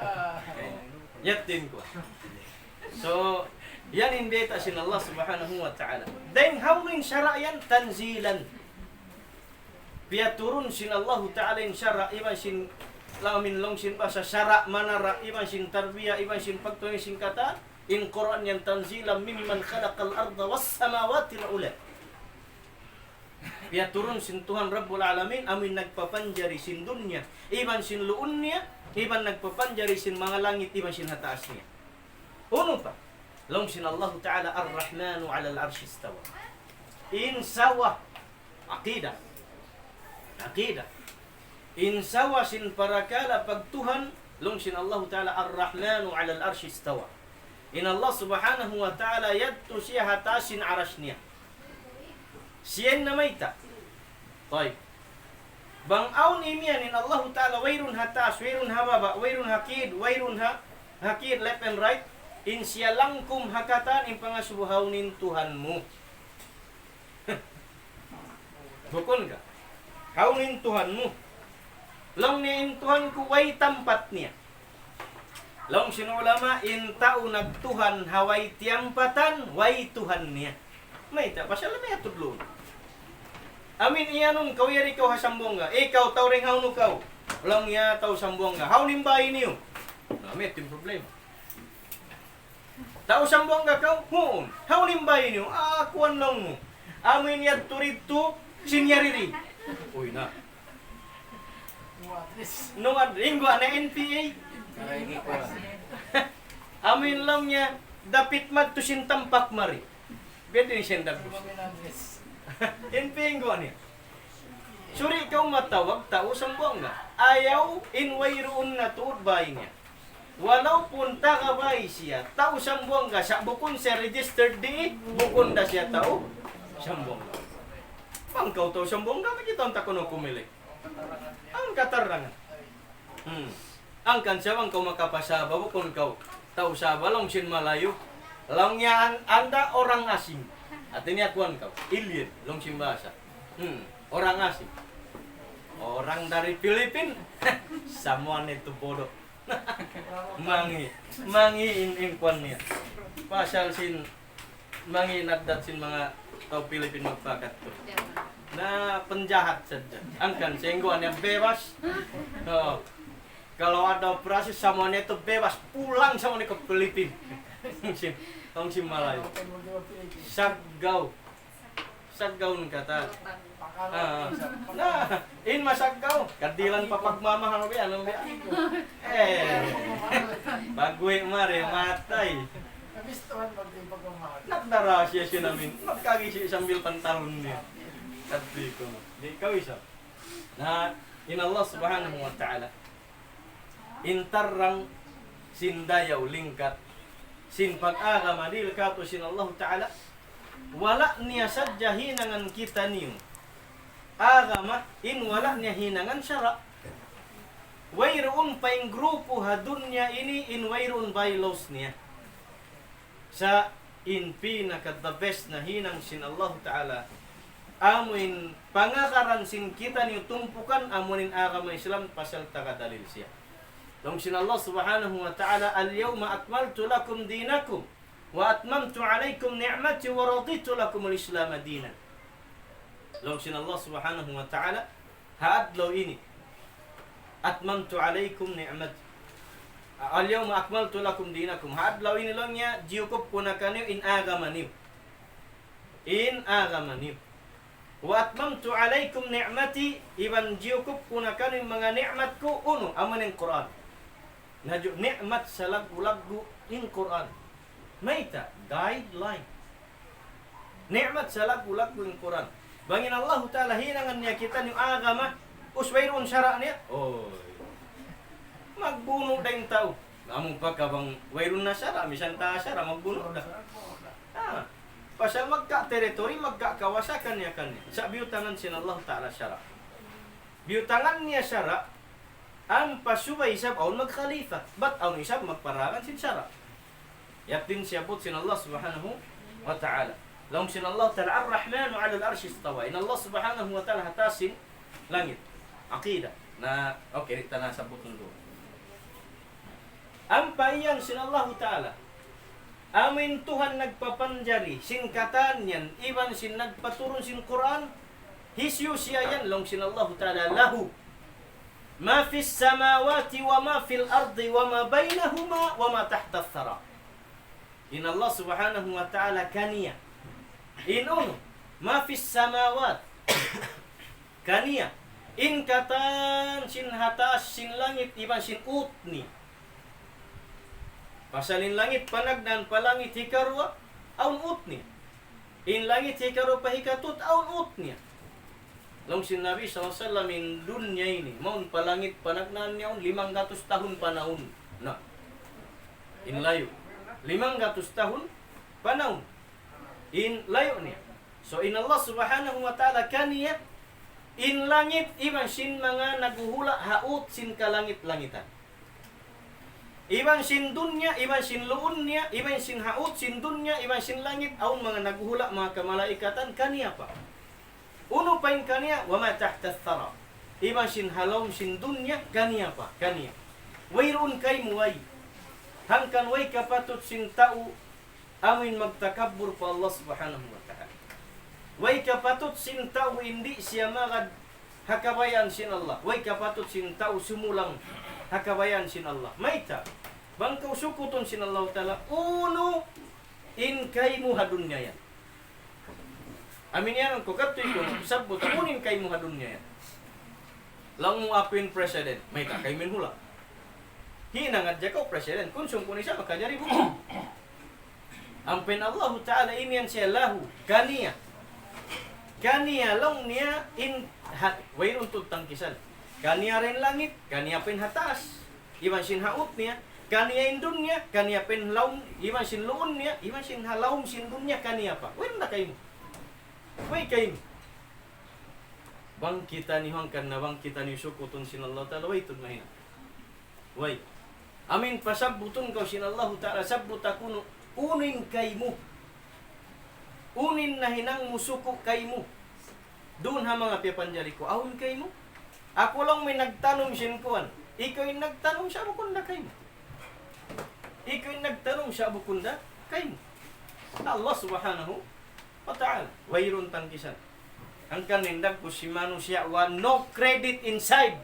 Yatin ko. So, yan hindi ta sin Allah subhanahu wa ta'ala. Then, hawin syara yan tanzilan. Piaturun sin Allah ta'ala in syara, iman sin lamin long sin basa syara manara, iman sin tarbiya, iman sin pagtuloy sin kata, in Quran yan tanzilan mimman khalaqal arda was samawati ula. Piaturun sin Tuhan Rabbul Alamin, amin nagpapanjari sin dunya, iman sin luun niya, iman nagpapanjari sin mga langit, iman sin hataas niya. Uno pa, long sin Allah Ta'ala ar-Rahmanu ala al-arsh istawa. In sawa, aqidah. Aqidah. In sawa sin parakala pag Tuhan, long sin Allah Ta'ala ar-Rahmanu ala al-arsh istawa. In Allah Subhanahu wa Ta'ala yadto siya hatasin arash niya. Siyan na mayta. Toy. Bang aun imian in Allah Ta'ala wayrun hatas, wayrun hababa, wayrun hakid, wayrun hakid left and right. In siya langkum hakatan in pangasubuhawnin Tuhanmu. Bukon ka. Hawnin Tuhanmu. Long ni in Tuhan ko way tampat niya. Long sinulama in tao nagtuhan haway tiyampatan way Tuhan niya. May ta pasal may atudlon. Amin iyanon kau yari kau hasambonga. Ikaw tao ring hawno kau. Long ya tao sambonga. Hawnin bayi niyo. May tim problema. Tao sambonga kau, huon. Hawnin bayi niyo, kuan lang mo. Amin yad turito, sinyariri. Uy na. Nung ringwa na NPA. Amin lang niya, dapit mat to sin tampak mari. Pwede ni siya dagos. NPA ko niya. Suri ikaw matawag, tao sambonga. Ayaw, inwayroon na tuod bayi niya. Walau pun takabay siya, tao sambongga, sa bukon siya registered di, bukon na siya tao sambongga. Pangkaw tao sambongga, makita ang takono kumili. Ang katarangan. Ang kansawang kau makapasaba, bukon kau tao saba, long sin malayo. Long yan, anda orang asing. At iniakuan kau, alien, long sin bahasa. Orang asing. Orang dari Filipin, samuan itu bodoh. mangi in kwan niya. Pasal sin mangi nagdat sin mga tao Pilipin magpakat to. Na penjahat saja. Angkan sengguan yang bebas. Kalau ada operasi semuanya itu bebas pulang semuanya ke Filipin. Tong si Malayu. Saggaw kata. Nah, in masagaw, kadilan pa pagmamahal ba ano ba? Bagwe mare matay. Nagdara siya namin. Magkagisi sambil pantalon niya. Kadri ko. Di ikaw isa. Na in Allah Subhanahu wa Ta'ala intarang sindayaw lingkat sin pag-agama dil kato sin Allah Ta'ala wala niya sadya hinangan kita niyo. Agama in wala niya hinangan syara. Wayroon pa yung grupo hadun niya ini in wayroon bylaws niya. Sa in pinaka the best na hinang sin Allah Ta'ala amuin pangakaran sin kita niyo tumpukan amunin agama Islam pasal takadalil siya. Long sin Allah Subhanahu wa Ta'ala al-yawma akmaltu lakum dinakum wa atmamtu alaykum ni'mati wa raditu lakum al-Islam dinan. Long sin Allah Subhanahu wa Ta'ala haadlaw ini atmamtu alaykum ni'mat al-yawma akmaltu lakum dinakum haadlaw ini lang niya jiyukup ko na kanyo in agama niyo wa atmamtu alaykum ni'mati iban jiyukup ko na kanyo mga ni'mat ko uno aman ng Quran nadyo ni'mat sa lagu-lagu in Quran mayta guideline ni'mat sa lagu-lagu in Quran. Bangin Allah Ta'ala hinangan niya kita yung agama uswayroon syara niya. Magbuno da yung tao. Among pagkabang wayroon na syara, misan ta syara, magbuno da. Pasal magka-territory, magka-kawasakan niya kanya. Sa biyutangan sin Allah Ta'ala syara. Biyutangan niya syara, ang pasubay isab, aun mag-khalifa. Ba't aun isab, magparangan sin syara. Yatin siyabot sin Allah Subhanahu wa Ta'ala. Lahum sin Allah Ta'ala ar-Rahmanu ala al-arsh istawa. In Allah Subhanahu wa Ta'ala hatasin langit. Aqidah. Na okay, kita nasabot ng doon. Ang paiyang sinallahu ta'ala, amin Tuhan nagpapanjari, sinkatan yan, iban sin nagpaturun sin Quran, hisyu siya yan, long sinallahu ta'ala, lahu, ma fis samawati wa ma fil ardi wa ma bainahuma wa ma tahta thara. In Allah subhanahu wa ta'ala kaniya, inun, ma fis samawat, kaniya, in katan sin hatas sin langit iban sin utni. Pasalin langit panagdan palangit hikarwa aun utni. In langit hikarwa pahikatut aun utni. Long sin Nabi SAW in dunya ini maun palangit panagdan niya 500 tahun panahon. Na. In layo. 500 tahun panahon. In layo niya. So in Allah subhanahu wa ta'ala kaniya in langit iban sin mga naguhula haut sin kalangit-langitan. Iban sin dunya, iban sin luun niya, iban sin haut sin dunya, iban sin langit, aun mga naguhula mga kamalaikatan kaniya pa. Uno pa in kaniya, wa ma tahta thara. Iban sin halom sin dunya kaniya pa, kaniya. Wayroon kay muway. Hangkan way kapatut sin tao amin magtakabbur pa Allah subhanahu wa ta'ala. Way kapatut sin tao hindi siya magad hakabayan sin Allah. Way kapatut sin tao sumulang hakabayan sin Allah. Maita, bangkaw sukuton sin Allah ta'ala, uno in kay mo hadunya yan. Amin yan, ko katoy ko, sabot, unin kay mo hadunya yan. Lang mo apin president, may kakay min hula. Hinangad dya ko president, kunsong kunin siya, makajari buko. Ampin Allah ta'ala, iniyan siya lahu, kaniya. Kaniya lang niya in wayron tangkisan. Kaniya rin langit, kaniya pin hatas. Iban sin haut niya, kaniya in dunya, kaniya pin laum, iban sin luon niya, iban sin halaum sin dunya kaniya pa. Wen na kayo. Way kayo. Bang kita ni hangkan na bang kita ni sukuton sin Allah ta'ala way tud mahina. Way. Amin pasabutun kau sin Allah ta'ala sabut akuno unin kaymo. Unin na hinang musuko kay mo. Doon ha mga pipanjari ko, awin kay mo. Ako lang may nagtanong sinkuan. Ikaw yung nagtanong sa abukunda kay mo. Ikaw yung nagtanong sa abukunda kay mo. Allah subhanahu wa ta'ala. Wayron tangkisan. Ang kanindag ko si Manu siya wa no credit inside.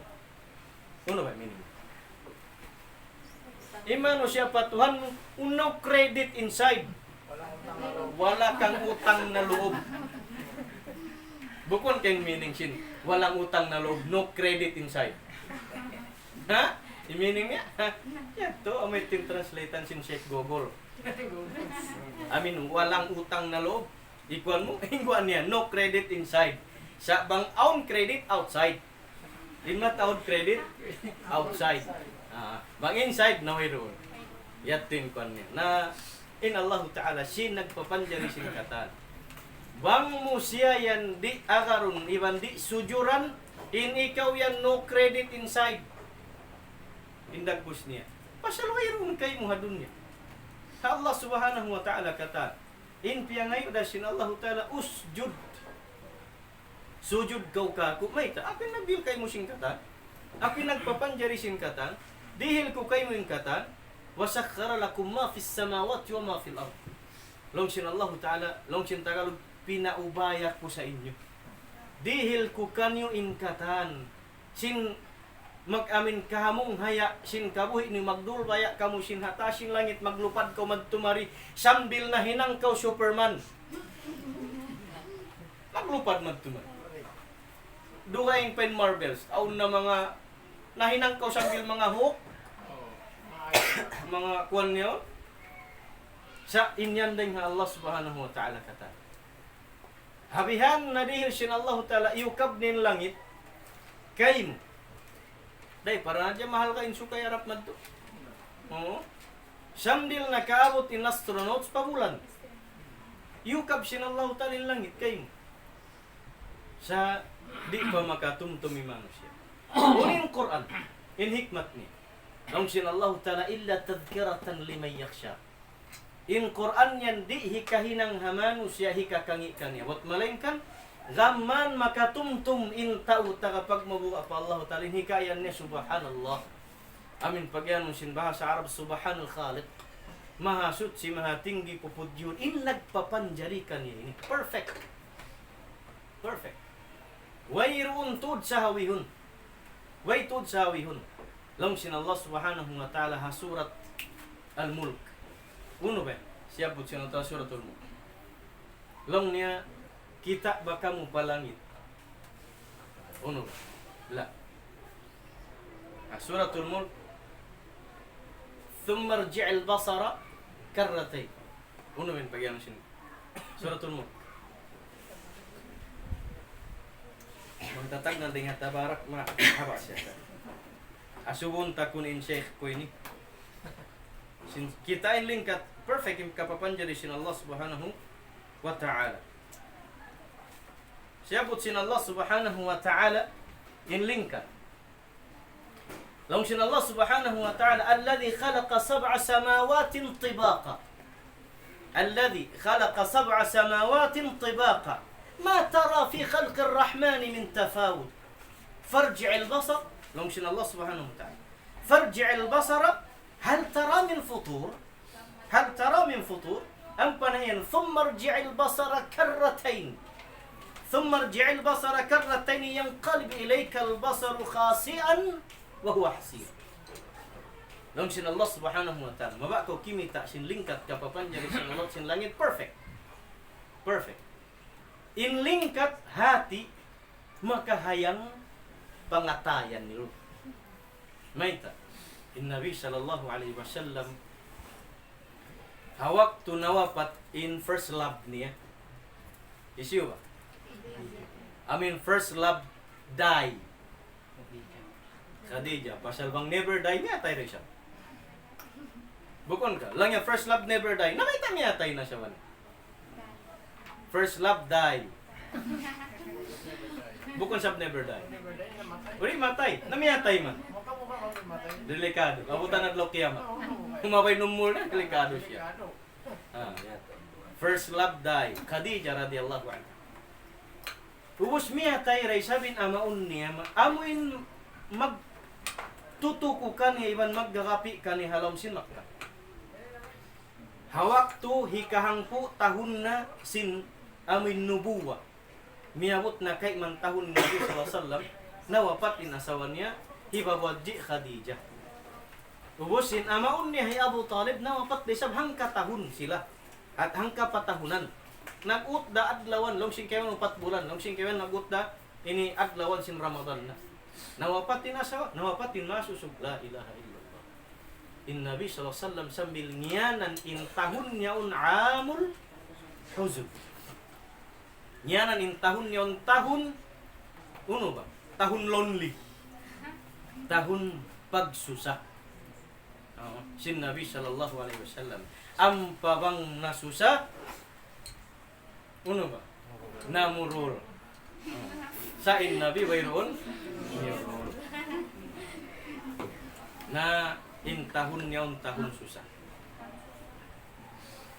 Ano ba meaning? Imano siya patuhan no credit inside. Wala kang utang na loob. Bukon kayong meaning sin, walang utang na loob, no credit inside. Ha? Yung meaning niya? Yan to, may translatan sin Sheikh Google. Walang utang na loob. Ikuan mo, ikuan niya, no credit inside. Sa bang own credit outside. Lima taon credit outside. Bang inside, na mayroon. Yatin kuan niya. Na in Allah Ta'ala sin nagpapanjari sin katan. Bang mo siya yan di agarun, iban di sujuran, in ikaw yan no credit inside. Indagbus niya. Pasalwayron kay mo hadun niya. Allah subhanahu wa ta'ala kata, in piya ngayon da sin Allah Ta'ala usjud. Sujud kau ka, may ta, apin nagdil kay mo sin katan, apin nagpapanjari sin katan, dihil ko kay mo yung katan, wasakhara lakum ma fis samawati wa ma fil ard. Long sin Allah Ta'ala, long sin Tagalog, pinaubaya ko sa inyo. Dihil ko kanyo inkatan. Sin mag-amin kahamong haya, sin kabuhi ni magdulbaya kamo sin hatasin langit, maglupad ko magtumari, sambil na hinang kaw Superman. Maglupad magtumari. Duhaing pen marbles, aun na mga nahinang kaw sambil mga hook, mga kuwan niyo, sa inyan din nga Allah subhanahu wa ta'ala kata. Habihan na dihil sin Allah ta'ala iukab nin langit, kay mo. Day, para na dyan mahal ka insu kay harap na ito. Oo. Samdil na kaabot in astronauts pa bulan. Iukab sin Allah ta'ala in langit, kay mo. Sa di pa makatumtumi manusia. Unin Quran, in hikmat ni. Ang sin Allah ta'ala illa tadhkiratan liman yakhsha. In Quran yan di hikahinang hamanu siya hikakangi kanya. Wat malainkan Gamman makatumtum in tao ta kapag mabuha pa Allah Ta'ala hikayan niya subhanallah. Amin pagyan mong sinbaha sa Arab subhanal khaliq. Mahasut si mahatinggi pupudyun in nagpapanjari ka niya ini. Perfect. Perfect. Wayroon tud sa hawihun. Way tud sa hawihun. Long sin Allah subhanahu wa ta'ala ha surat Al-Mulk. Uno ba? Siya po siya nata suratul Mulk. Long niya kita baka mo palangit. Uno. La. Suratul Mulk. Thumma rji'il basara karratay. Uno min pagyan sin. Suratul Mulk. Magtatag na dingat tabarak mahaba siya. Asubon takun in sheikh ko ini. Kita in lingkat perfect im kapapanjari sin Allah subhanahu wa ta'ala. Siyabot sin Allah subhanahu wa ta'ala in lingkat. Long sin Allah subhanahu wa ta'ala alladhi khalaqa sab'a samawatin tibaqa. Alladhi khalaqa sab'a samawatin tibaqa. ما ترى في خلق الرحمن من تفاوت فارجع البصر لو مشينا الله سبحانه وتعالى فارجع البصر هل ترى من فطور هل ترى من فطور أم بنين ثم ارجع البصر كرتين ثم ارجع البصر كرتين ينقلب إليك البصر خاسئا وهو حسير لو مشينا الله سبحانه وتعالى ما بقى كيمي تأشين لينكات كابابان jadi sin Allah sin langit perfect in lingkat hati maka hayang pangatayan nilo. Maita in Nabi sallallahu alaihi wasallam hawak tu nawapat in first love niya. Isiyo ba? I mean first love die. Khadija, pasal bang never die niya tayo rin siya. Bukon ka, lang yung first love never die. Nakita niya tayo na siya man. First love die. Bukon sab never die. Uri matay. Namiyatay man. Delikado. Abutan at lokiyama. Kumabay numul na, delikado siya. First love die. Khadija radiyallahu anha. Ubus miyatay ray sabin amaun niya. Amuin magtutukukan niya iban maggagapi ka ni halom sin Makkah. Hawak tu hikahangpu tahun na sin amin nubuwa. Miabot na kay man tahun ni Nabi sallallahu alaihi wasallam na wapat din asawa niya hibawadji Khadijah. Ubusin amaun niya hi Abu Talib na wapat di sab hangka tahun sila at hangka patahunan. Nag-ut da adlawan long sing kayon 4 bulan long sing kayon nag-ut da ini adlawan sin Ramadan na. Nawapat din asawa, nawapat din masusub la ilaha illallah. In Nabi sallallahu alaihi wasallam sambil ngiyanan in tahun niyaun amul huzub. Nyanan in tahun yon tahun uno ba? Tahun lonely. Tahun pagsusah. Sin Nabi sallallahu alaihi wasallam. Ampa bang nasusah uno ba? Namurul. Sa in Nabi wayroon na in tahun yon tahun susah.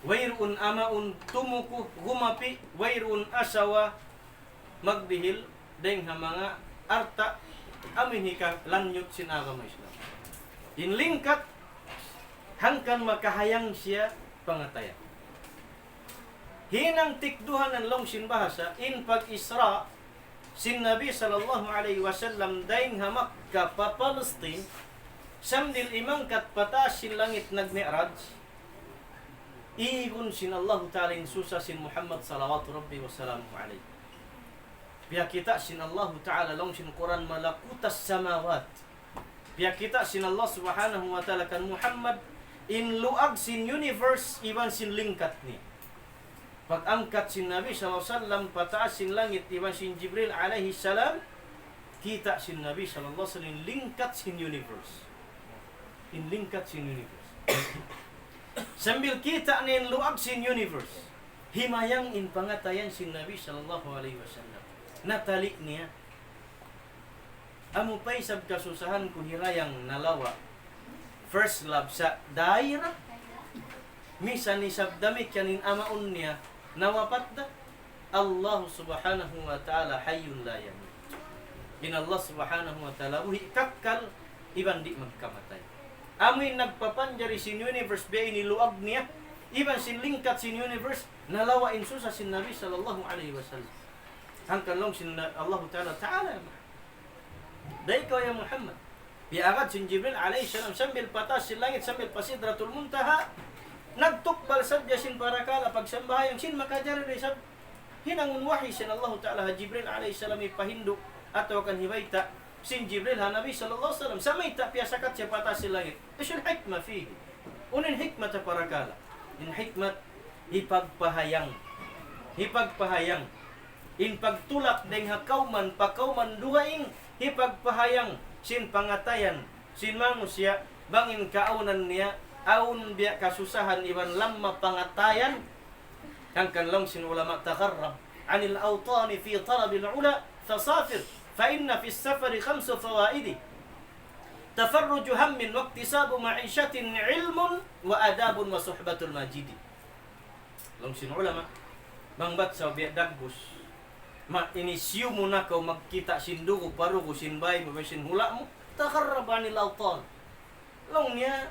Wairun amaun tumuku gumapi wairun asawa magdihil deng mga arta amin hika lanyut sin agama Islam. In lingkat hangkan makahayang siya pangatayan. Hinang tikduhan ng long sin bahasa in pag-Isra sin Nabi sallallahu alaihi wasallam deng hamak ka pa Palestine samdil imang kat pataas sin langit nagmi'raj. Igun sin Allah Ta'ala in susah sin Muhammad salawatu rabbi wa salamuhu alaihi. Biya kita sin Allah Ta'ala long sin Quran malakutas samawat. Biya kita sin Allah subhanahu wa ta'ala kan Muhammad in luag sin universe iban sin lingkat ni. Pag-angkat sin Nabi SAW pataas sin langit iban sin Jibril alaihi salam kita sin Nabi SAW lingkat sin universe. In lingkat sin universe. Sambil kita nin luag sin universe. Himayang in pangatayan sin Nabi sallallahu alaihi wasallam. Natali niya. Amo pay sab kasusahan kun hirayang nalawa. First love sa daira. Misa ni sabdamik kanin amaon niya nawapat da. Allah subhanahu wa ta'ala hayyun la yamut. Allah subhanahu wa ta'ala buhi kakal iban di magkamatay. Amoy nagpapanjari sin universe biya iniluag niya. Iban sin lingkat sin universe nalawa inso sa sin Nabi sallallahu alaihi wasallam. Hangkan long sin Allah ta'ala. Dahil ikaw ya Muhammad. Biagad sin Jibril alaihi salam sambil patas sin langit sambil pasidratul muntaha. Nagtukbal sadya sin parakala pagsambahyang sin makajari rin sab. Hinangun wahi sin Allah ta'ala Jibril alaihi salam ipahindu atau kan hibaita sin Jibril ha Nabi sallallahu alaihi wasallam samay ta piyasakat siya patas sin langit. Isul hikmah fihi. Unin hikmah ta parakala. In hikmat hipagpahayang. In pagtulak deng hakauman pakauman duhaing hipagpahayang sin pangatayan sin manusia bangin kaunan niya aun biya kasusahan iban lamma pangatayan hangkan long sin ulama takarrab anil awtani fi talabil ula fasafir fa inna fi safari khamsu fawaidi tafarruju hammin wa iktisabu ma'ishatin ilmun wa adabun wa suhbatul majidi. Long sin ulama bangbat sa biya dagbus ma inisyu mo na kau magkita sin dugo parugo sin bay mo sin hula mo takarrab anil awtan. Long niya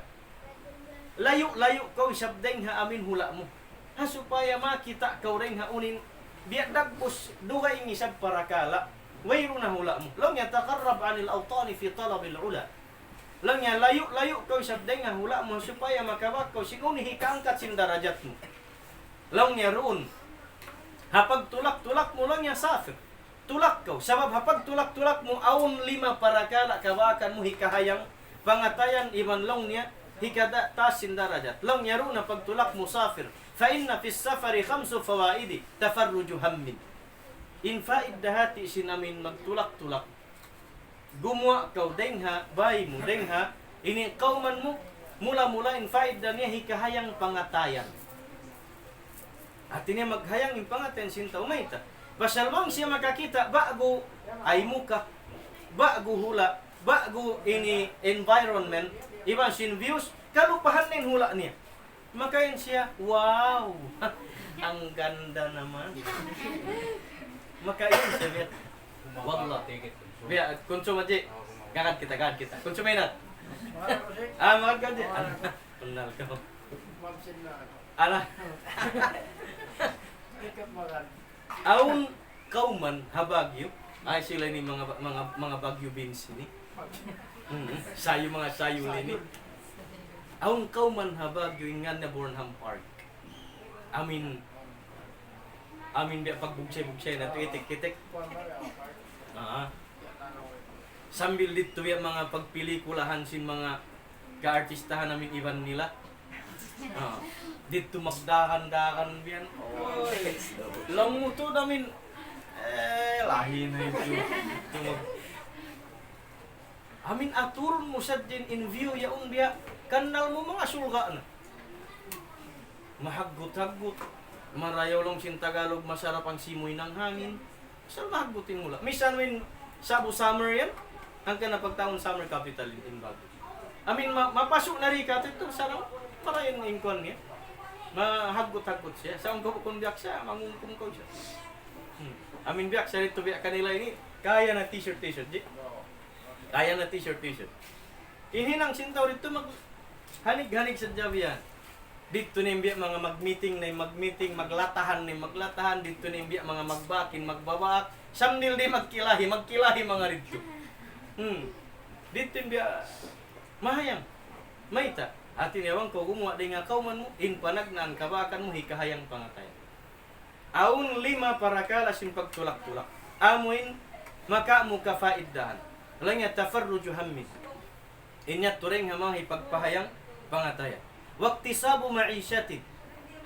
layo kau isabdeng ha amin hula mo ha supaya makita kau ring ha unin biya dagbus duga ingisab parakala wayro na hula mo. Long niya takarrab anil awtani fi talabil ula. Lang niya layo kau isabdeng ha hula mo supaya makabak kau sinunihi kaangkat sin darajat mo. Lang niya roon hapag tulak mo lang niya safir. Tulak kau sabab hapag tulak mo aun 5 parakala kabakan mo hikahayang pangatayan iban long niya hikada tasin darajat. Long niya roon na pagtulak mo safir. Fa inna fis safari 5 fawaidi tafarruju hammin. In faid dahati sinamin magtulak-tulak. Gumuha kau dengha bay mo dengha ini kauman mo mula-mula in faid niya hikahayang pangatayan. At niya maghayang yung pangatayan sinta umayta. Basalmang siya makakita bago ay muka, bago hula, bago ini environment, iba sin views, kalupahan na yung hula niya. Makain siya, wow, ang ganda naman. Makain siya, biya. Wallah. Biya, konsumaji. Gagad kita. Konsumenat. Magad di. Kenal ka. Ala. Aun kauman habagyo ay sila ni mga bagyo beans ni. Sayo mga sayo ni. Aun kauman habagyo ingan na Burnham Park. Amin biya pagbugsay na tuitik-kitik. Sambil dito biya mga pagpelikulahan sin mga kaartistahan namin iban nila. Dito magdakan-dakan biyan. Oy. Lamuto namin lahi na ito. Amin aturon mo sa din in view yaon biya kanal mo mga sulga na. Mahaggut-haggut. Marayaw lang sin Tagalog masarap ang simoy ng hangin. Saan mahaggutin mo lang? Misan when Sabu summer yan. Ang kanapagtaon summer capital in Baguio. Amin mapasok na rin ka ito sarang marayan ng inkon niya. Mahaggut-haggut siya. Sa kung biyak siya, mangungkong ko siya. Amin biyak siya rito biyak kanila ini. Kaya na t-shirt. Kaya na t-shirt. Ihinang sintaw rito hanig-hanig sa jabiyan. Dito na biyak mga mag-meeting, maglatahan. Dito na biyak mga magbakin, magbabaak. Samnil di magkilahi mga rito. Dito biyak mahayang. Maita. At inewang ko gumawa din nga kauman mo, in panagnan kabakan mo hikahayang pangatay. Aun 5 parakala sin pagtulak-tulak. Amuin maka mo kafaiddahan. Lang ya tafarruju hammi. Inya turing ha mga hipagpahayang pangataya. Waktisabu ma'isyatin.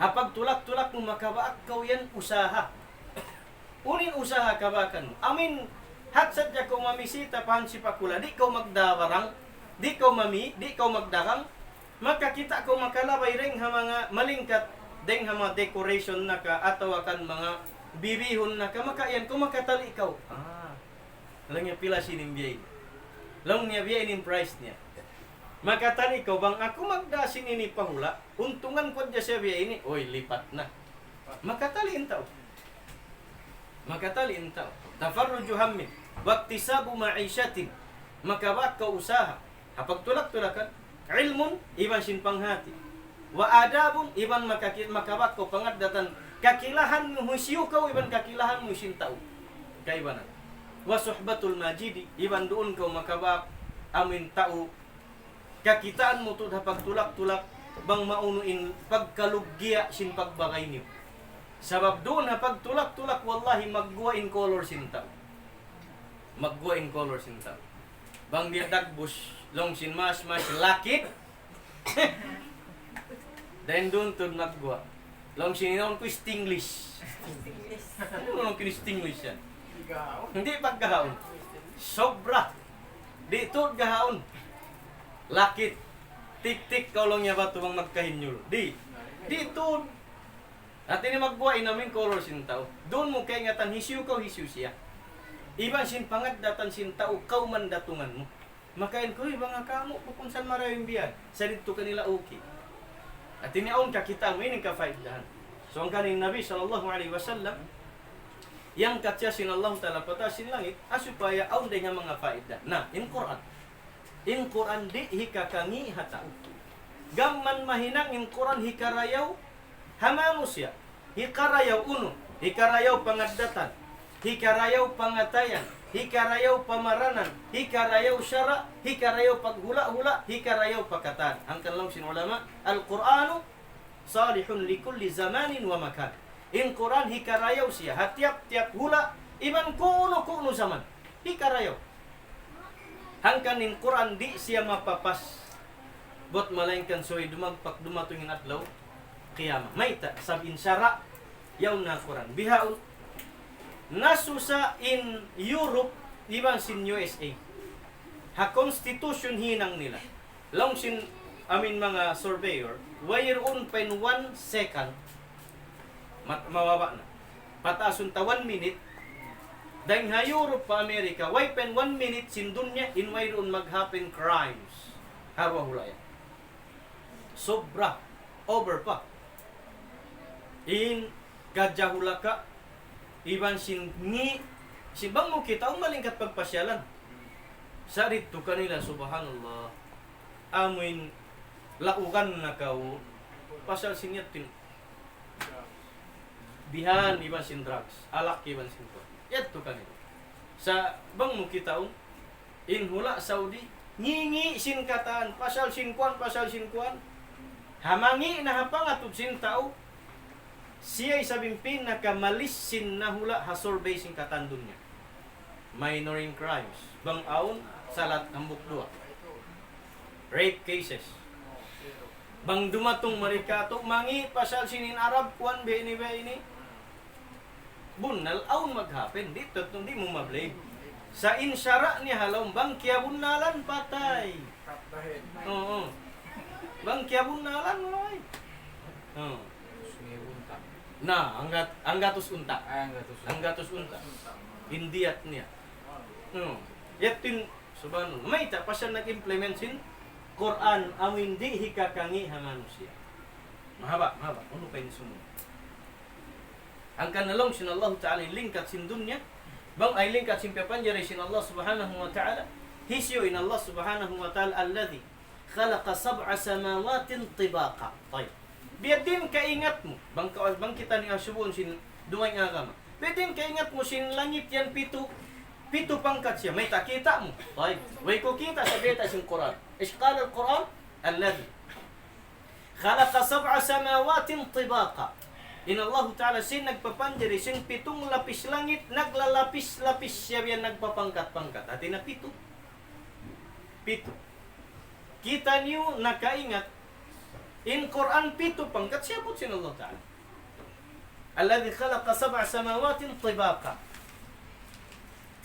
Hapag tulak-tulak mo makabaak kau yan usaha. Unin usaha kabakan mo. Amin hatsad ya ko mamisita pahan si pakula. Di kau magdawarang. Di kau magdarang. Makakita ko makalabay ring ha mga malingkat deng ha mga decoration na ka ataw akan mga bibihon na ka makayan ko makatali ikaw. Lang niya pila sinimbiyay. Lang niya biyayin price niya. Makatali ikaw bang ako magdasin ini pahula untungan ko dya siya biyayin. Oy lipat na. Makataliin tao. makatali intao. Tafarruju hammin, waktisabu ma'isyatin, makabak ka usaha. Hapag tulak-tulakan, ilmun, iban sin panghati. Wa adabun, iban makabak ko pangadatan, kakilahan mo husiyo ka, iban kakilahan mo sin tao. Kaibanan. Wa suhbatul majidi, iban doon ka makabak, amin tao. Kakitaan mo to hapag tulak-tulak, bang maunuin pagkaluggiya sin pagbagay niyo. Sabab doon na pag tulak-tulak, wallahi magguwa in color sinta. Magguwa in color sinta. Bang dia dagbus, long sin mas lakit. Then doon to nagguwa. Long sin inaon ko Stinglish. Ano nung Stinglish yan? Hindi paggahaon. Sobra. Di to gahaon. Lakit. Tik-tik kaulong niya ba tumang magkahinyol. Di to. At ini magbuhay namin color sin tao. Doon mo kay ngatan hisyu ka hisyu siya. Iban sin pangad datan sin tao kau man datungan mo. Makain ko ibang kamo kung saan maraming biyan. Sa dito kanila okay. At ini aun ka kita mo ini ka faedahan. So ang kaning Nabi sallallahu alaihi wasallam yang katya sin Allah taala patasin langit asupaya aun day nga mga faedah. Nah, in Quran. In Quran di hikakangi hata. Gamman mahinang in Quran hikarayaw hamanusia, hikarayaw uno, hikarayaw pangadatan, hikarayaw pangatayan, hikarayaw pamaranan, hikarayaw syara, hikarayaw paghula-hula, hikarayaw pakatan. Ang kanlang sinulama, Al-Quranu salihun likulli zamanin wa makan. In Quran hikarayaw siya, hatiap-tiap hula, iban kuno zaman, hikarayaw. Hangkan in Quran di siya mapapas, bot malaingkan soy dumagpak dumatungin adlaw, qiyamah. Maita sabin syara yaw na Quran. Bihaun nasusa in Europe iban sin USA. Ha constitution hinang nila. Long sin amin mga surveyor, wayroon pen 1 second mawaba na. Patasun ta 1 minute. Dahil ha Europe pa Amerika, way pen 1 minute sin dunya in wayroon mag-happen crimes. Harwa hulaya. Sobra. Over pa. In kadjahulaka iban sin bang mo kita ang malingkat pagpasyalan sa rito kanila subhanallah amin laukan na kau pasal sinyatin bihan iban sin drugs alak iban sin ko yato kanila sa bang mo kita in hula Saudi ngingi sin kataan pasal sin kuan hamangi na hapang atub sin tao siya isabing pinakamalis na hula ha-survey sing katandun niya. Minoring crimes. Bang-aon, salat ang bukdua. Rape cases. Bang dumatong marikato, mangi, pasal sinin Arab, kuan be ini. Bunal, aon mag-happen. Dito, hindi mo mablay. Sa insyara niya halong, bang kiabunalan, patay. Oo. Bang kiabunalan, loy. Oo. Na, anggatus unta. Anggatus unta. Indiat niya. Yatin subhanallah. May ta pa siya nag-implement sin Quran amin di hikakangi ha manusia. Mahaba. Ano pa yung sumunod? Ang kanalong sin Allah Ta'ala lingkat sin dunya. Bang ay lingkat sin papanjari sin Allah Subhanahu wa Ta'ala. Hisyo in Allah Subhanahu wa Ta'ala alladhi khalaqa sab'a samawatin tibaqa. Tayo. Biadin kaingat mo. Bang kita ni asubon sin dumay nga kama. Biadin kaingat mo sin langit yan pito pangkat siya. May takita mo. Tay, way ko kita sa beta sin Quran. Ishqal al-Quran alladhi khalaqa sab'a samawatin tibaqa. In Allah Ta'ala sin nagpapanjari sin pitong lapis langit naglalapis-lapis siya yan nagpapangkat-pangkat. Ati na pito. Kita niyo nakaingat in Quran pito pangkat siya po sin Allah Ta'ala. Alladhi khalaqa sab'a samawatin tibaqa.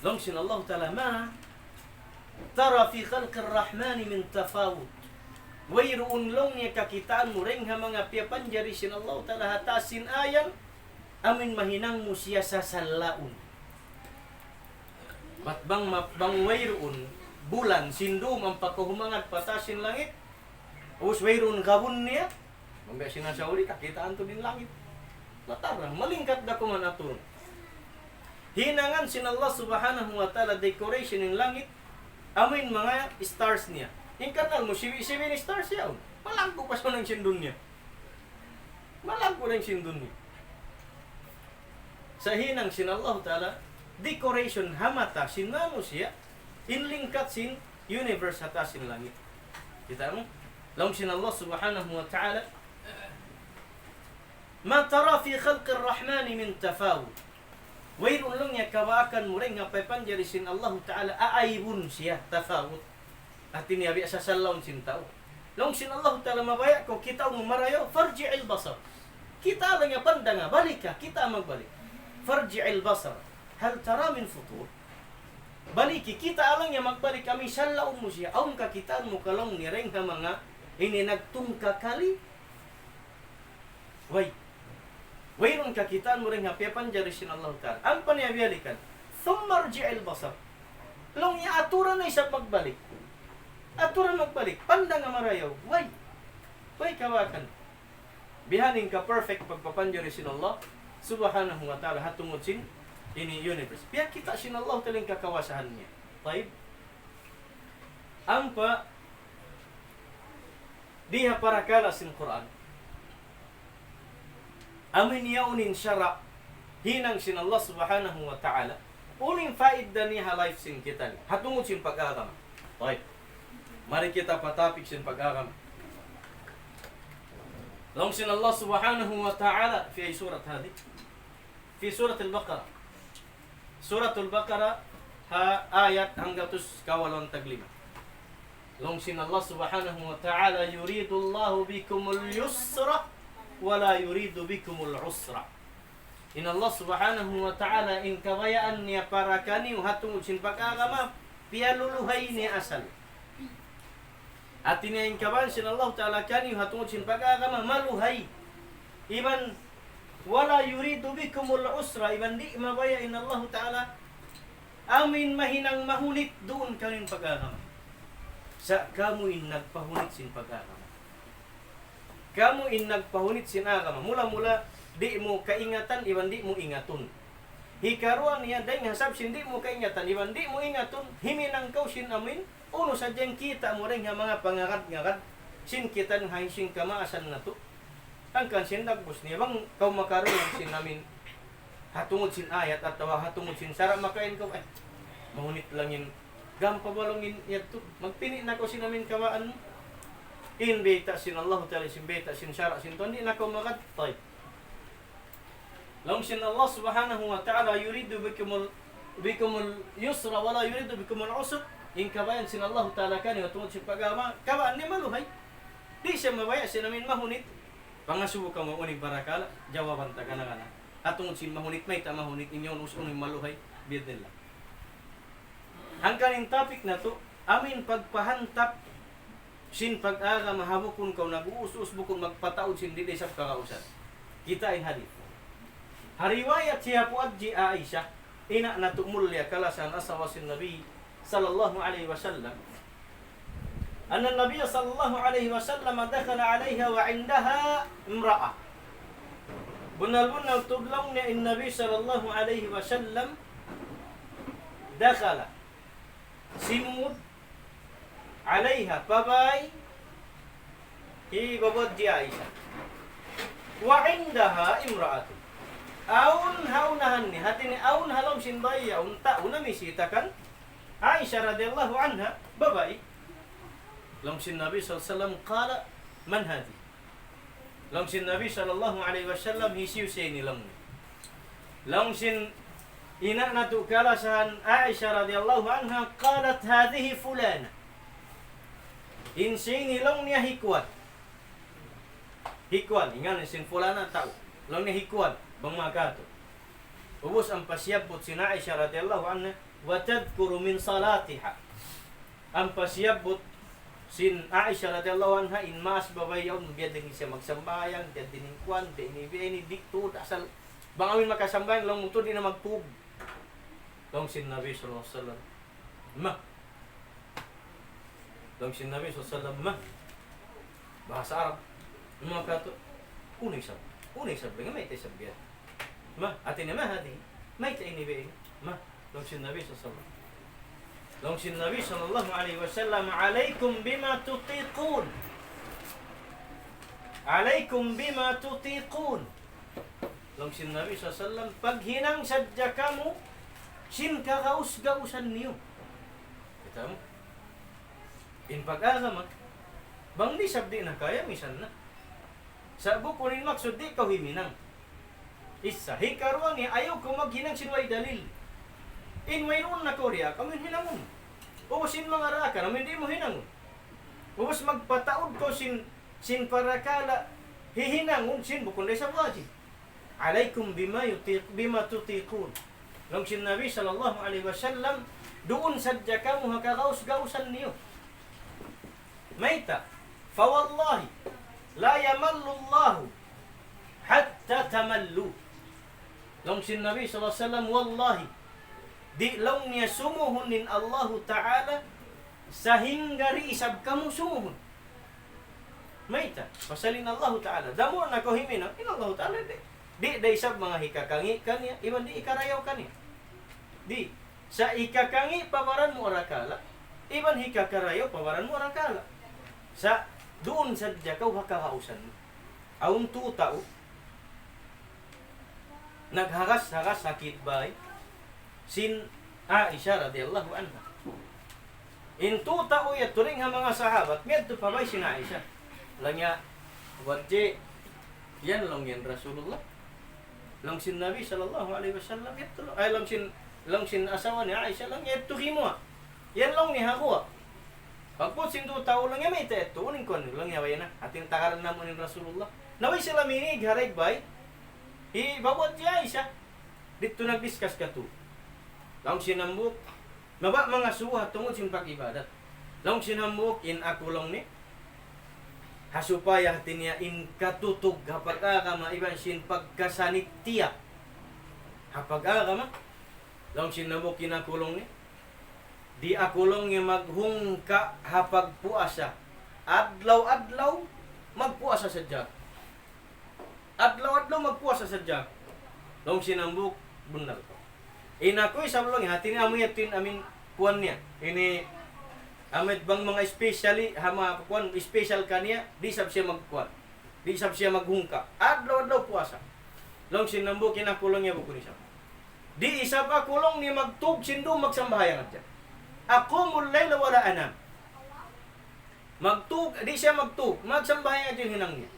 Long sin Allah Ta'ala ma tara fi khalqir rahmani min tafawut. Wayroon long niya kakitaan mo ring ha mga piyapanjari sin Allah Ta'ala hatasin ayan amin mahinang mo siya sa salaun. Matbang wayroon bulan sindum ang pagkahumangat patasin langit. Uswayron gabon niya. Mambaya sinasauli, kakitaan to din langit. Matarang, malingkat na kuman aton. Hinangan sin Allah subhanahu wa ta'ala decoration ng langit. Amin mga stars niya. Yung kanal mo, 7 stars siya. Malangko pa siya ng sindon niya. Malangko ng sindon niya. Sa hinang sin Allah ta'ala, decoration hamata sinamo siya, inlingkat sin universe hata sin langit. Kita mo? Laung sin Allah subhanahu wa ta'ala, ma tara fi khalqir rahmani min tafawut. Wairun lang niya kawakan mo rin nga paypanjari sin Allah ta'ala, aaybun siya, tafawut. At tiniyabi sa salawon sin tao. Laung sin Allah ta'ala mabaya ko, kita mo marayo, farji'il basar. Kita lang nga pandanga, balik ka, kita magbalik. Farji'il basar. Hal tara min futur. Baliki, kita alang niya magbalik kami salaon mo siya. Aung kakitaan mo kalong nireng ha mga ininagtungka kali. Wayron kakitaan mo rin ha piyapanjari sin Allah ta'ala. Ang paniyabiyalikan, thumma rji'il basar. Long niya aturan na isang magbalik. Aturan magbalik. Panda nga marayaw. Way kawakan. Bihaning ka perfect pagpapanjari sin Allah subhanahu wa ta'ala hatungod sin ini universe. Biya kita sin Allah taling kakawasahan niya. Taib. Ampa diha para kala sin Quran. Amin yaunin syara hinang sin Allah subhanahu wa ta'ala. Uning faida niya life sin kita ni. Hatungod sin pag-agama. Taib. Mari kita patapik sin pag-agama. Long sin Allah subhanahu wa ta'ala fi surat hadi. Fi surat al-Baqarah. Surat al-Baqarah ayat hanggang kawalon taglima. Long sin Allah subhanahu wa ta'ala yuridu Allahu bikumul yusra wa la yuridu bikumul usra. In Allah subhanahu wa ta'ala in kabayaan niya para kaniyo hatungod sin pag-agama pialuluhay niya asal. At tinayin kaban sin Allah ta'ala kaniyo hatungod sin pag-agama maluhay. Iban wala yuridu bikumul usra, iban di mabaya in Allah ta'ala amin mahinang mahunit doon kanin pag-agama. Sa kamu in nagpahunit sin pag-agama. Kamu in nagpahunit sin agama. Mula-mula di mo kaingatan, iban di mo ingaton. Hikaruan niya dahil hasab sin di mo kaingatan, iban di mo ingaton. Himinang kau sin amin. Uno sa dyan kita mo rin nga mga pangakat-ngakat. Sin kita ng haising kamaasan na to. Ang kansin dagbos niya, bang kau makaroon sin namin hatungod sin ayat at tawa hatungod sin sarap makain ko, mahunit lang yun. Gampabalongin yato. Magpini na ko sin namin kawaan mo. In beta sin Allah ta'ala sin beta sin sarap sin to, hindi na ko makatay. Long sin Allah subhanahu wa ta'ala yuridu bikumul yusra wala yuridu bikumul usra. In kabayan sin Allah ta'ala kani hatungod sin pagama, kawaan ni maluhay. Di siya mabaya sin namin mahunit. Pangasubo ka mo uning para kala, jawaban ta ka na ka na. Atungod sin mahunit may ta mahunit inyon uning maluhay, biyad nila. Ang kaning topic na to, amin pagpahantap sin pag-aga mahabukon ka nag-uus-us bukon magpataod sin dili sa kakausan. Kita in hadith. Hariwayat siya po adji Aisha, ina na tumulya kalasan asawa sin Nabi sallallahu alaihi wasallam. أن النبي صلى الله عليه وسلم دخل عليها وعندها امرأة. Bunal-bunal tudlaw niya النبي صلى الله عليه وسلم دخل simud عليها babay higobod di Aisha. وعندها امرأة. Aun haunahan ni hati ni aun halam sindaya unta una misitakan Aisyah radhiyallahu anha babay. Long sin Nabi sallallahu alaihi wasallam qala man hadi. Long sin Nabi sallallahu alaihi wasallam hisiu sayni lang. Long sin ina natu kalasan Aisyah radhiyallahu anha qalat hadhihi fulana. In sayni lang niya hikwan. Hikwan ingan sin fulana tao. Long niya hikwan bang magato. Ubos ang pasyabot sin Aisyah radhiyallahu anha wa tadhkuru min salatiha. Ang pasyabot sin Aisha radhiyallahu anha in mas babayaw biya din siya magsambayan biya din kwan din ni dikto asal bang amin makasambayan lang muto di na magtug long sin Nabi sallallahu alaihi wasallam ma long sin Nabi sallallahu alaihi wasallam ma bahasa Arab mga kato unay sab dengan may tayo sabihan ma atin na ma hadi May ta ini be. Ma, long sin Nabi sallallahu. Long sin Nabi sallallahu alaihi wasallam, alaikum bima tutiqun. Alaikum bima tutiqun. Long sin Nabi sallallahu, pag hinang sadya kamo, sin kakaus-gausan niyo. Kita mo? In pag-agama, bang di sabdi na kaya, misan na. Sa bukunin maksud di ka himinang. Isa, hikaruan ni ayaw ko maghinang sinway dalil. In mayroon na Korea, kami hinangon. Ubusin mga raka, namin di mo hinangon. Ubus magpataod ko sin parakala, hihinangon sin bukun sa wajib. Alaikum bima tutiqun. Long sin Nabi sallallahu alaihi wasallam, doon sadya ka mo hakakaus-gausan niyo. Maita, fawallahi, la yamallu Allahu hatta tamallu. Long sin Nabi sallallahu alaihi wasallam, wallahi, di long niya sumuhunin Allahu Ta'ala sahinggari isab kamu sumuhun. Maita, pasalin Allahu Ta'ala. Damo na ko himina, Allahu Ta'ala di. Di isab mga hikakangi kanya, iwan di ikarayaw kanya. Di, sa ikakangi pawaran mo orakala, iwan hikakarayaw pawaran mo orakala. Sa doon sa jakaw hakakausan mo. Aun tutao, naghagas-hagas sakit bay sin Aisha radhiyallahu anha. Intuta ya turing ha mga sahabat, medto pa bay sin Aisha. Langya wadje yan long yan Rasulullah. Long sin Nabi sallallahu alaihi wasallam ito ay long sin asawa ni Aisha lang ito himo. Yan long ni hakuha. Pagput sin tuta lang ya may ito uning kon lang ya bay na. Ating takaran namo ni Rasulullah. Naway sila minig harag bay. Ibawat si Aisha. Dito nag-discuss ka to. Lang sinambuk. Maba mga suha tungod sin pag-ibadat. Lang sinambuk in ako lang ni. Hasupaya tinya in katutog kapag agama iban sin pagkasanit tiya. Kapag agama. Lang sinambuk kinakulong ni. Di akulong ni maghungka hapag puasa. Adlaw-adlaw magpuasa sadya. Adlaw-adlaw magpuasa sadya. Long sinambuk benar ko. Inakoy sablong hati ni amuyatin amin kuan niya. Ini amit bang mga especially hama kuan special kaniya di sab siya magkuan. Di sab siya maghungka. Adlaw-adlaw puasa. Long sinambuk kinakulong niya buko ni siya. Di isab akulong ni magtug sindo magsambahayang adya. Aqumul layla wala anam. Magtug di siya magtug magsambahayang adya hinang niya.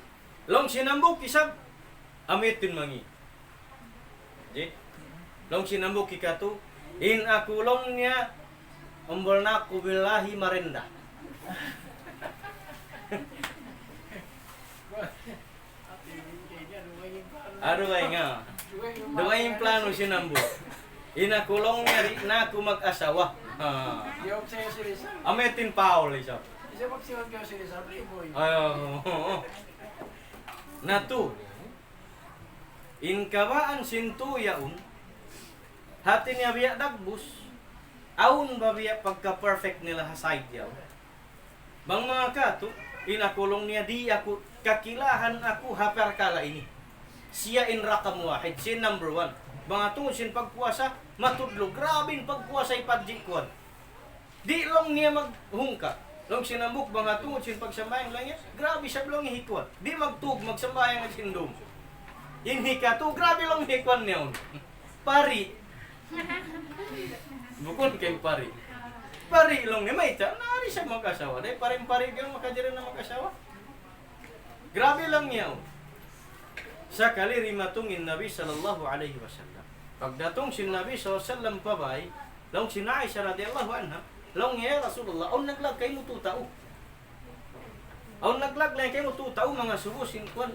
Long sinambuk isab amitin mangi. Di? Long sinambuk ikatu in akulong niya umbolna kubillahi marenda. Aduh ay nga. Duwa yung plano sinambuk. Inakulong niya rin na ako mag-asawa. Yung sa'yo si Rizal. Amitin Paul isa. Isa magsiwag kayo si Rizal, Playboy. Natu. In kabaan sintuyaon hati niya biya dagbus aun ba biya pagka-perfect nila haside yaw. Bang mga kato, inakulong niya di ako kakilahan ako haperkala ini. Siya in rakam wahid, sin number 1. Mga tungod sin pagpuasa, matudlo. Grabing pagpuasa ipadjikwan. Di long niya maghungka. Long sinambuk mga tungod sin pagsambayang lang niya, grabe siya long ihikwan. Di magtug, magsambayang at sindom. In hikato, grabe long hikwan niya. Pari. Bukod kay pari. Pari long ni may ta, nari siya mag-asawa. Dahil parin-pari kang makadira na mag-asawa. Grabe lang niya. Sa kalirimatungin Nabi sallallahu alaihi wasallam. Pagdatong si Nabi sallallahu alaihi wasallam pabay, long si Aisha radhiyallahu anha, long niya Rasulullah, on naglag kay mo tutao. On naglag lang kay mo tutao mga sugo sin kwan.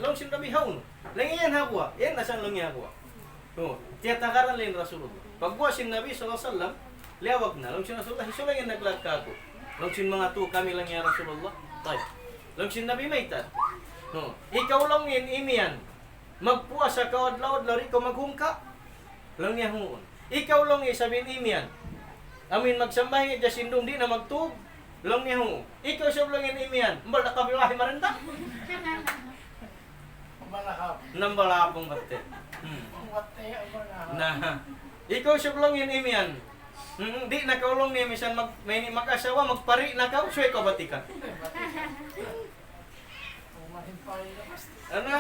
Long si Nabi haun. Lang yan hawa. Yan nasan long niya hawa. Tiyatakaran lang Rasulullah. Pagbuha si Nabi s.a.w. liawag na. Long si Rasulullah, hisulay nga naglag ka ako. Long si mga tu kami lang ya Rasulullah. Tay. Long si Nabi may tad. Ikaw lang yan, imiyan. Magpuasa ka adlaw-adlaw, ikaw maghungka. Lang niya hungon. Ikaw lang yan, sabihin imiyan. Amin magsambay nga dya sindong di na magtug. Lang niya hungon. Ikaw siya lang yan, imiyan. Mbal na kabilahi marenda. Malakap. Nambalakong bate. Na, ikaw sublongin imian. Di nakaulong niya misan may mag-asawa, magpari na ka, suway ka batikan. Ano?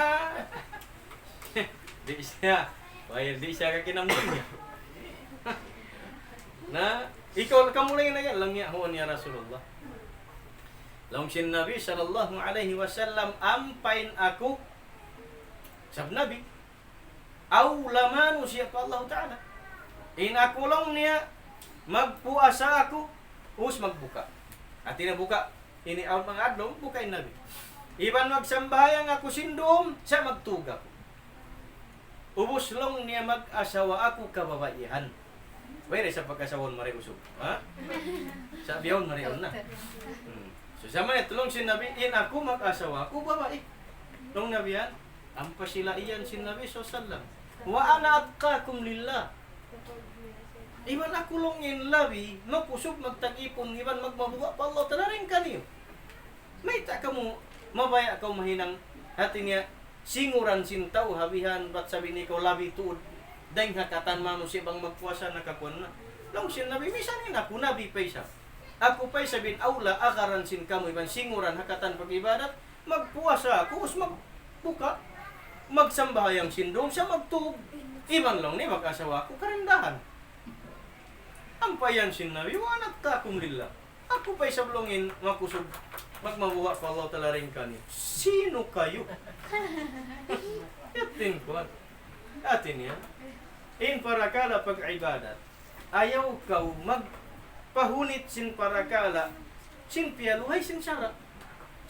Di siya. Why di siya kakinamdam niya. Na, ikaw kamulay na yan lang niya huon niya Rasulullah. Long sin Nabi sallallahu alaihi wasallam ampain aku sab Nabi aw lamanu siya pa Allah Ta'ala. In ako lang niya magpuasa ako, us magbuka. At tinabuka, ini ang mga adlong, bukain Nabi. Iban magsambayang ako sindom, siya magtuga ko. Ubus lang niya mag-asawa ako kababaihan. Pwede sa pagkasawon mariusog. Ha? Sa biyon mariun na. So sama ito lang sinabi, in ako mag-asawa ako babae. Nung nabiyan, ang pasila iyan sinabi sallam. Wa ana atqakum lillah. Iban ako lang in labi, mapusog magtag-ipon, iban magmabuka pa Allah, talaring kaniyo. May taka mo, mabaya ka mahinang hati niya, singuran sintaw, habihan, ba't sabi ni ko, labi tuod, dahil hakatan mano si bang magpuasa nakakuan na. Long sin nabi, misanin ako, nabi pa isa. Ako pa'y sabihin, aula, akaran sin kamo, iban singuran, hakatan pag-ibadat, magpuasa ako, us magbuka, magsambahayang sindong, siya magtuog. Iban lang ni mag-asawa ko, karindahan. Ang payan sinabi, wanat ka kung lila. Ako pa'y sablongin, makusog, magmabuha pa Allah talaring kaniyo. Sino kayo? Yatin ko. Atin yan. In parakala pag-ibadat, ayaw kau magpahunit sin parakala, sin piyaluhay sin sara.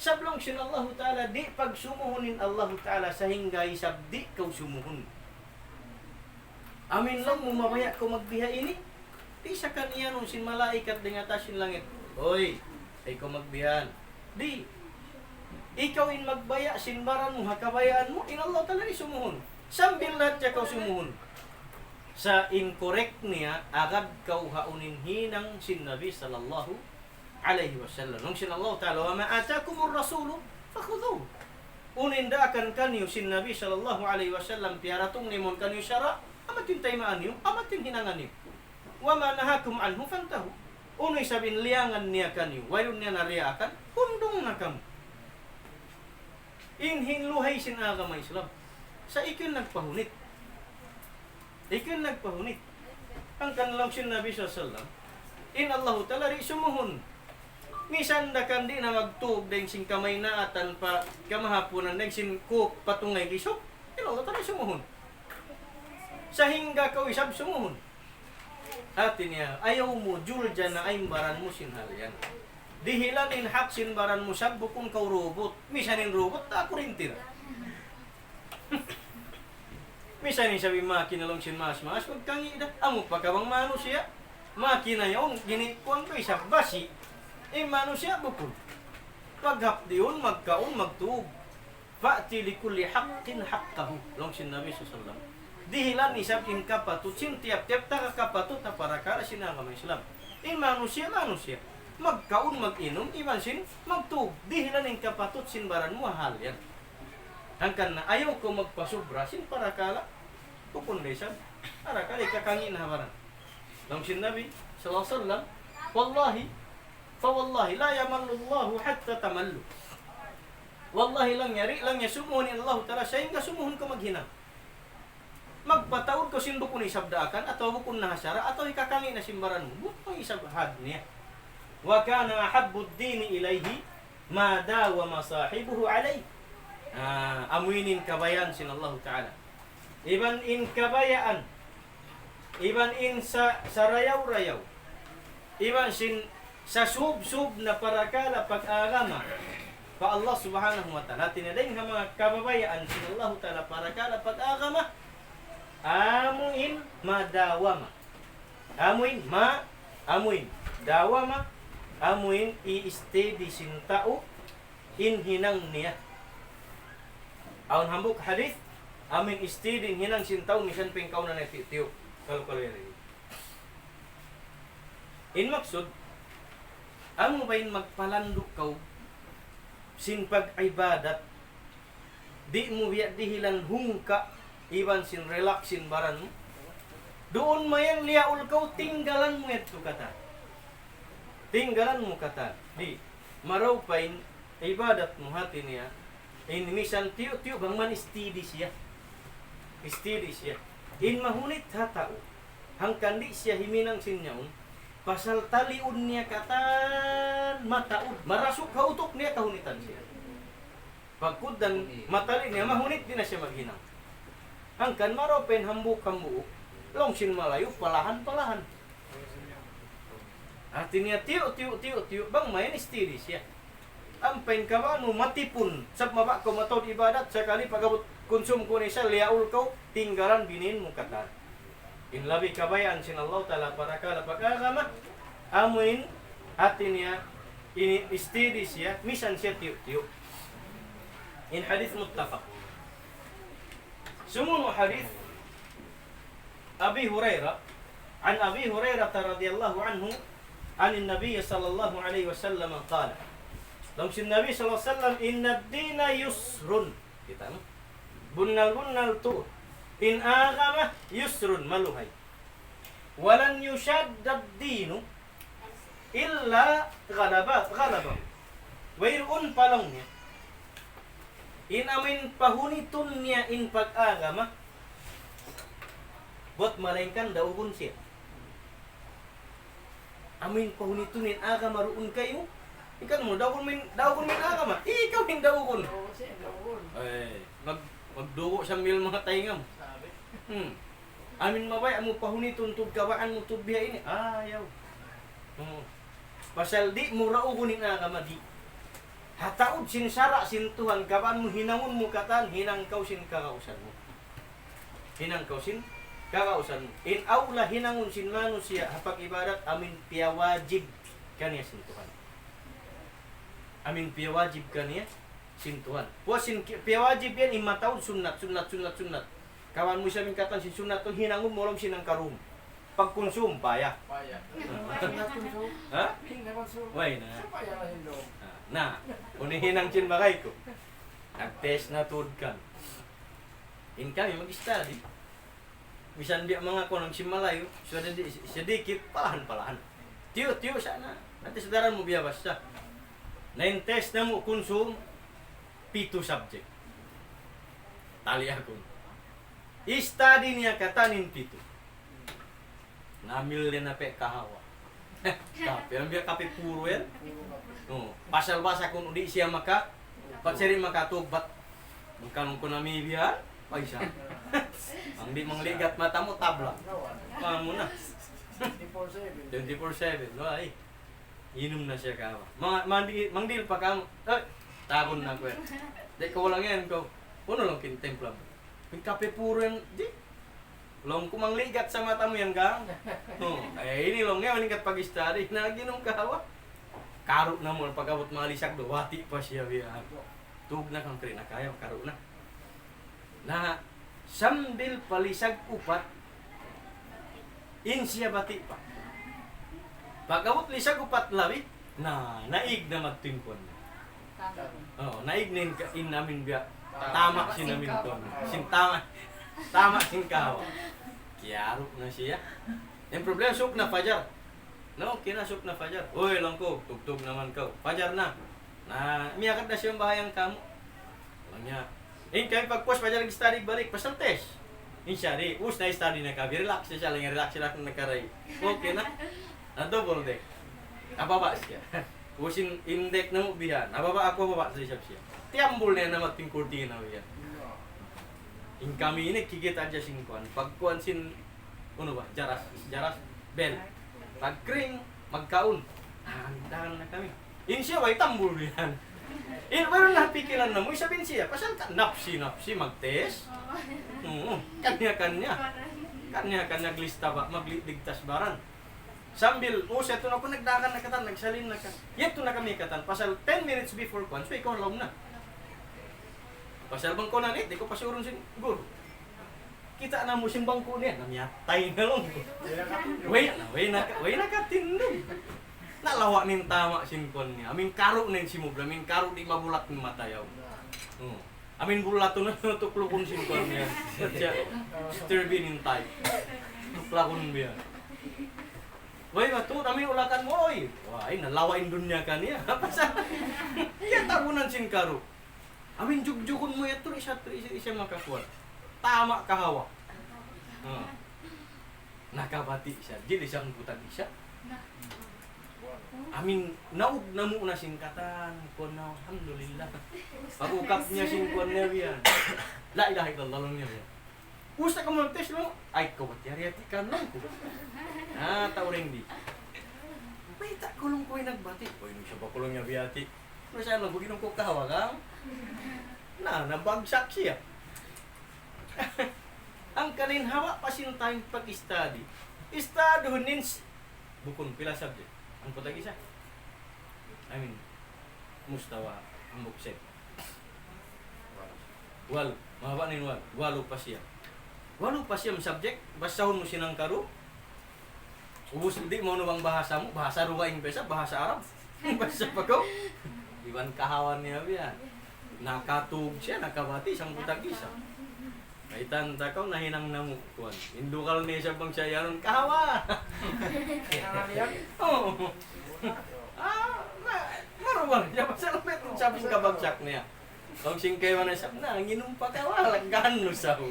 Sablong sin Allah Ta'ala, di pag sumuhunin Allah Ta'ala sa hinggay sab, di kau sumuhun. Amin lang mo mabaya ko magbiha ini. Di sa kaniya nung sin malaikat dengan tasin langit. Hoy, ay ko magbihan. Di. Ikaw in magbaya, sinbaran mo, hakabayaan mo, in Allah talaga sumuhon. Sambil lahat siya kau sumuhon. Sa incorrect niya, agad kau haunin hinang sin Nabi sallallahu alaihi wasallam. Nung sin Allah ta'ala, wa ma'atakumur rasulu, fakhuduh. Unindakan kanyo sin Nabi sallallahu alaihi wasallam, tiaratong nimon kanyo syara, amatin taymaan niyo, amatin hinangan niyo. Wa ma nahakum anhu fantahu. Unoy sabihin liangan niya kanyo, wayron niya nariyakan, hundong na kamo. Inhinluhay sin agama Islam. Sa ikin nagpahunit. Ikin nagpahunit. Ang kanilang sin Nabi sallallahu in Allah Ta'ala ri sumuhun. Misan da kan di na magtuog dahil sin kamay na atan pa kamahapunan dahil sin ko patungay gisok. In Allah Ta'ala sumuhun. Sa hingga ka isab sumuhun. Atin niya, ayaw mo, julja na ay baran mo sinhalyan. Dihilanin hak sinbaran mo sab, bukong kau robot. Misanin robot, ako rin tira. Misanin sabi makina lang sin mas-mas, wag kang ida. Amo pa kabang mano siya. Makina yung ginikuan ko isa, basi. Mano siya, bukong. Paghap diyon, magkaon, magtuog. Fa'ti li kulli haqqin haqqahu. Long sin Nabi sallallahu dihilan isab in kapatut sin tiap-tiap taka kapatut na para kala sinagama Islam. In manusia, magkaon mag-inom, iban sin magtug. Dihilan in kapatut sin baran mo hal yan. Hangkan na ayaw ko magpasobra sin para kala pupun desan. Para kala ikakangin na habaran. Lang sin Nabi sallallahu alaihi wasallam, wallahi fa wallahi la yamallu Allah hatta tamallu. Wallahi lang yari lang ya sumuhun Allah Ta'ala sehingga sumuhun ka maghina. Magpataod ko sin bukon isabdaakan atau bukon nahasara atau ikakangin na simbaran mo bukon isabhad niya. Wa kana ahabbu ad-dini ilayhi ma dawama sahibuhu alayhi. Amuinin kabayan sin Allah Ta'ala. Iban in kabayaan. Iban in sa rayaw-rayaw. Iban sin sa sub-sub na parakala pag-agama. Pa Allah Subhanahu wa Ta'ala tinadaing mga kababayaan sin Allah Ta'ala parakala pag-agama. Amuin madawama. Amuin dawama. Amuin i-steady sin tao inhinang niya. Aun hambuk hadith amin steady hinang sin tao misan pingkaw na natitiyo. Kalau in maksud amo bayin magpalandok kaw sin pag-ibadat di mo biya dihilan hungka iban sin relaxin baran mo. Doon mayan liyaul kau tinggalan mo ito kata. Tinggalan mo kata. Di maraw pain ibadat mo hati niya. In misan tiyo bang man steady siya. Steady siya. In mahunit hatao. Hangkan di siya himinang sinyaon. Pasal taliun niya katan mataud. Marasuk kautok niya kahunitan siya. Pagkud dan matali niya mahunit din na siya maghinang. Hangkan maraw pain hambuk-hambuk. Longsin malayo palahan-palahan. Artinya tiyo bang main steady siya. Ampain ka ba no matipun sab maba ko matod ibadat sakali pagabot konsum ko ni siya liaul ko tinggalan binin mo kata. In labi kabayan sin Allah taala para kala pagagama amuin artinya ini steady siya misan siya tiyo. In hadis muttafaq. Sumun hadis Abi Hurairah an Abi Hurairah radhiyallahu anhu عن النبي صلى الله عليه وسلم قال لو النبي صلى الله عليه وسلم إن الدين يسر kita bunal tu in agama yusrun maluhay walan yushaddad dinu illa ghalaba wairun palongnya in amin pahunitun niya in pag-agama buat malengkan daugun siya amin pahunitunin agama ruun kayo. Ikan mo daw min agama. Ikaw min daw magdugo sa mil mga taingam. Amin mabay amo pahuniton tud kawaan mo tud biya ini. Ayaw. Pasal di mo raugunin agama di. Hataud sin sara sin Tuhan kawaan mo hinangon mo katan hinang kau sin kakausan mo. Hinang kau sin kakausan in aula hinangun sin manusia hapag ibadat amin piawajib kaniya sin Tuhan. Amin piawajib kaniya sin Tuhan. Puas sin piawajib yan imma taon sunat. Kawan mo siya min katan sin sunat to hinangun mo lang sinang karum. Pag konsum paya. Ha? Why na? Na, unihinang sin bagay ko. Nag-test na tud kan. In kami mag-study. Bisan dia mga ko ng simalayo, sedikit palahan-palahan. Tiyo sana. Nanti saudara mo biya basta. Nain test na mo konsum 7 subject. Tali ako. I-study niya katanin 7. Namil din na pe kahawa. Kape, ang biya kape puro yan. Pasal basa kung udi siya maka, pagsari makatubat. Magkanong ko nami biya, paisa. Ang di mangligat mata mo tabla. Paano na? 24/7. Ay. Inom na siya ka. Mangdil pa ka. Tabon na ko. Di ko lang yan ko. Puno lang kintempla mo. Yung kape puro yan. Di. Long ko mangligat sa mata mo yan gang. Ini long nga maningkat pag-study. Naginom kawa. Karo na mo pagabot malisag do. Wati pa siya biya. Tug na kang na kaya. Karo na. Na sambil palisag upat in siya bati pa pagawot lisag upat lawi naig na magtingkon naig nin in namin biya tama sin namin kon sin tama sin kawa kiyaro na siya yung problema suk na fajar kinasuk na fajar oy lang ko tugtog naman ka fajar na miyakat na siyang bahayang kamo lang niya. Kami pagpuas pa dyan nag-study balik, pasal test. Siya, us na-study na ka, relax na siya, relax na nakaray. Okay na. Double deck. Ababa siya. Usin in-deck na mo bihan. Ababa ako, ababa sa siya. Tiambol na yan na magtingkurti na bihan. Kami ini, kikita dyan singkuan. Pagkuan sin, jaras, bell. Pag-kring, magkaun. Dahan na kami. Siya, way tambol bihan. Meron na pikilan na mo, sabihin siya, pasal ka napsi mag-test. Kanya glista ba, magligtas baran. Sambil, sa ito na ako nagdagan na katan, nagsalin na ka. Yato na kami katan, pasal 10 minutes before kwan, so ikaw lang na. Pasal bang ko na di ko pasurong sin guru. Kita na mo sin bangko niya, namyatay na lang. Way na katindog. Nalawa nin tama sin kon niya. Aming karo nin simubla, aming karo di mabulat ng matayaw. Amin bulato na tuklukon si kuan niya. Siya turbinin type. Tuklakon biya. Wai matu amin ulakan mo oy. Wah, ay nalawain dunya kaniya. Pasa. Kaya tabunan sin karo. Amin jugjukon mo yato isa makakuha. Tama kahawa. Nakabati siya. Jadi siyang butag siya. Amin naug na mo na singkatan ko na alhamdulillah. Pag-ukap niya singkuan niya biyan. La ilaha illallah lang niya biyan. Usta ka mo test mo? Ay ko ba't yari ka lang ko. Tauring di. May tak kulong ko ay nagbati. Uy, siya ba kulong niya biyati? Masya lang, buginong ko kahawa ka. Nabagsak siya. Ang kalinhawa pasin tayong pag-study. Studyhin bukon pila subject. Ang putag isa. Mustawa ang bukset. Walo. Mahaba na yung walo. Walo pa siya. Walo pa siya ang subject. Basahon mo sinang karo. Ubus di mo bang bahasa mo. Bahasa ruwaing pesa. Bahasa Arab. Bahasa pagaw. Iwan kahawan niya yan. Nakatug siya. Nakabati isang putag isa. Kaitan takaw nahinang namukuan. Indukal niya siya bang siya yaron kahawa. Oo. Maruwang siya. Pasal metong sabing kabagsak niya. Kung singkay man na siya, nginom pa ka, walang gano sa ho.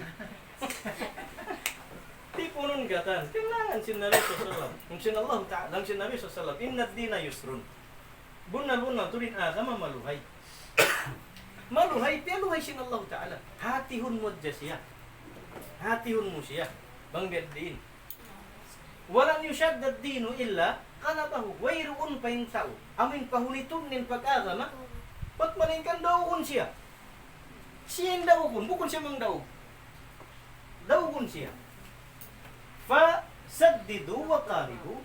Di po nun gatan. Kailangan sinabi sa salam. Kung sinallahu ta'ala, ang sinabi sa salam, inna dina yusrun. Bunal-bunal, turin agama maluhay. Maluhay, pialuhay sinallahu ta'ala. Hatihun mo dyan siya. Hatihun mo siya. Banggad din. Walang yusyadad dino illa, kanabahu, wayroon pa yung tao. Amin pahunitong nin pag-agama, ba't malingkan daukon siya? Siya yung daukon, bukon siya mang dauk. Daukon siya. Fa saddidu wa qaribu.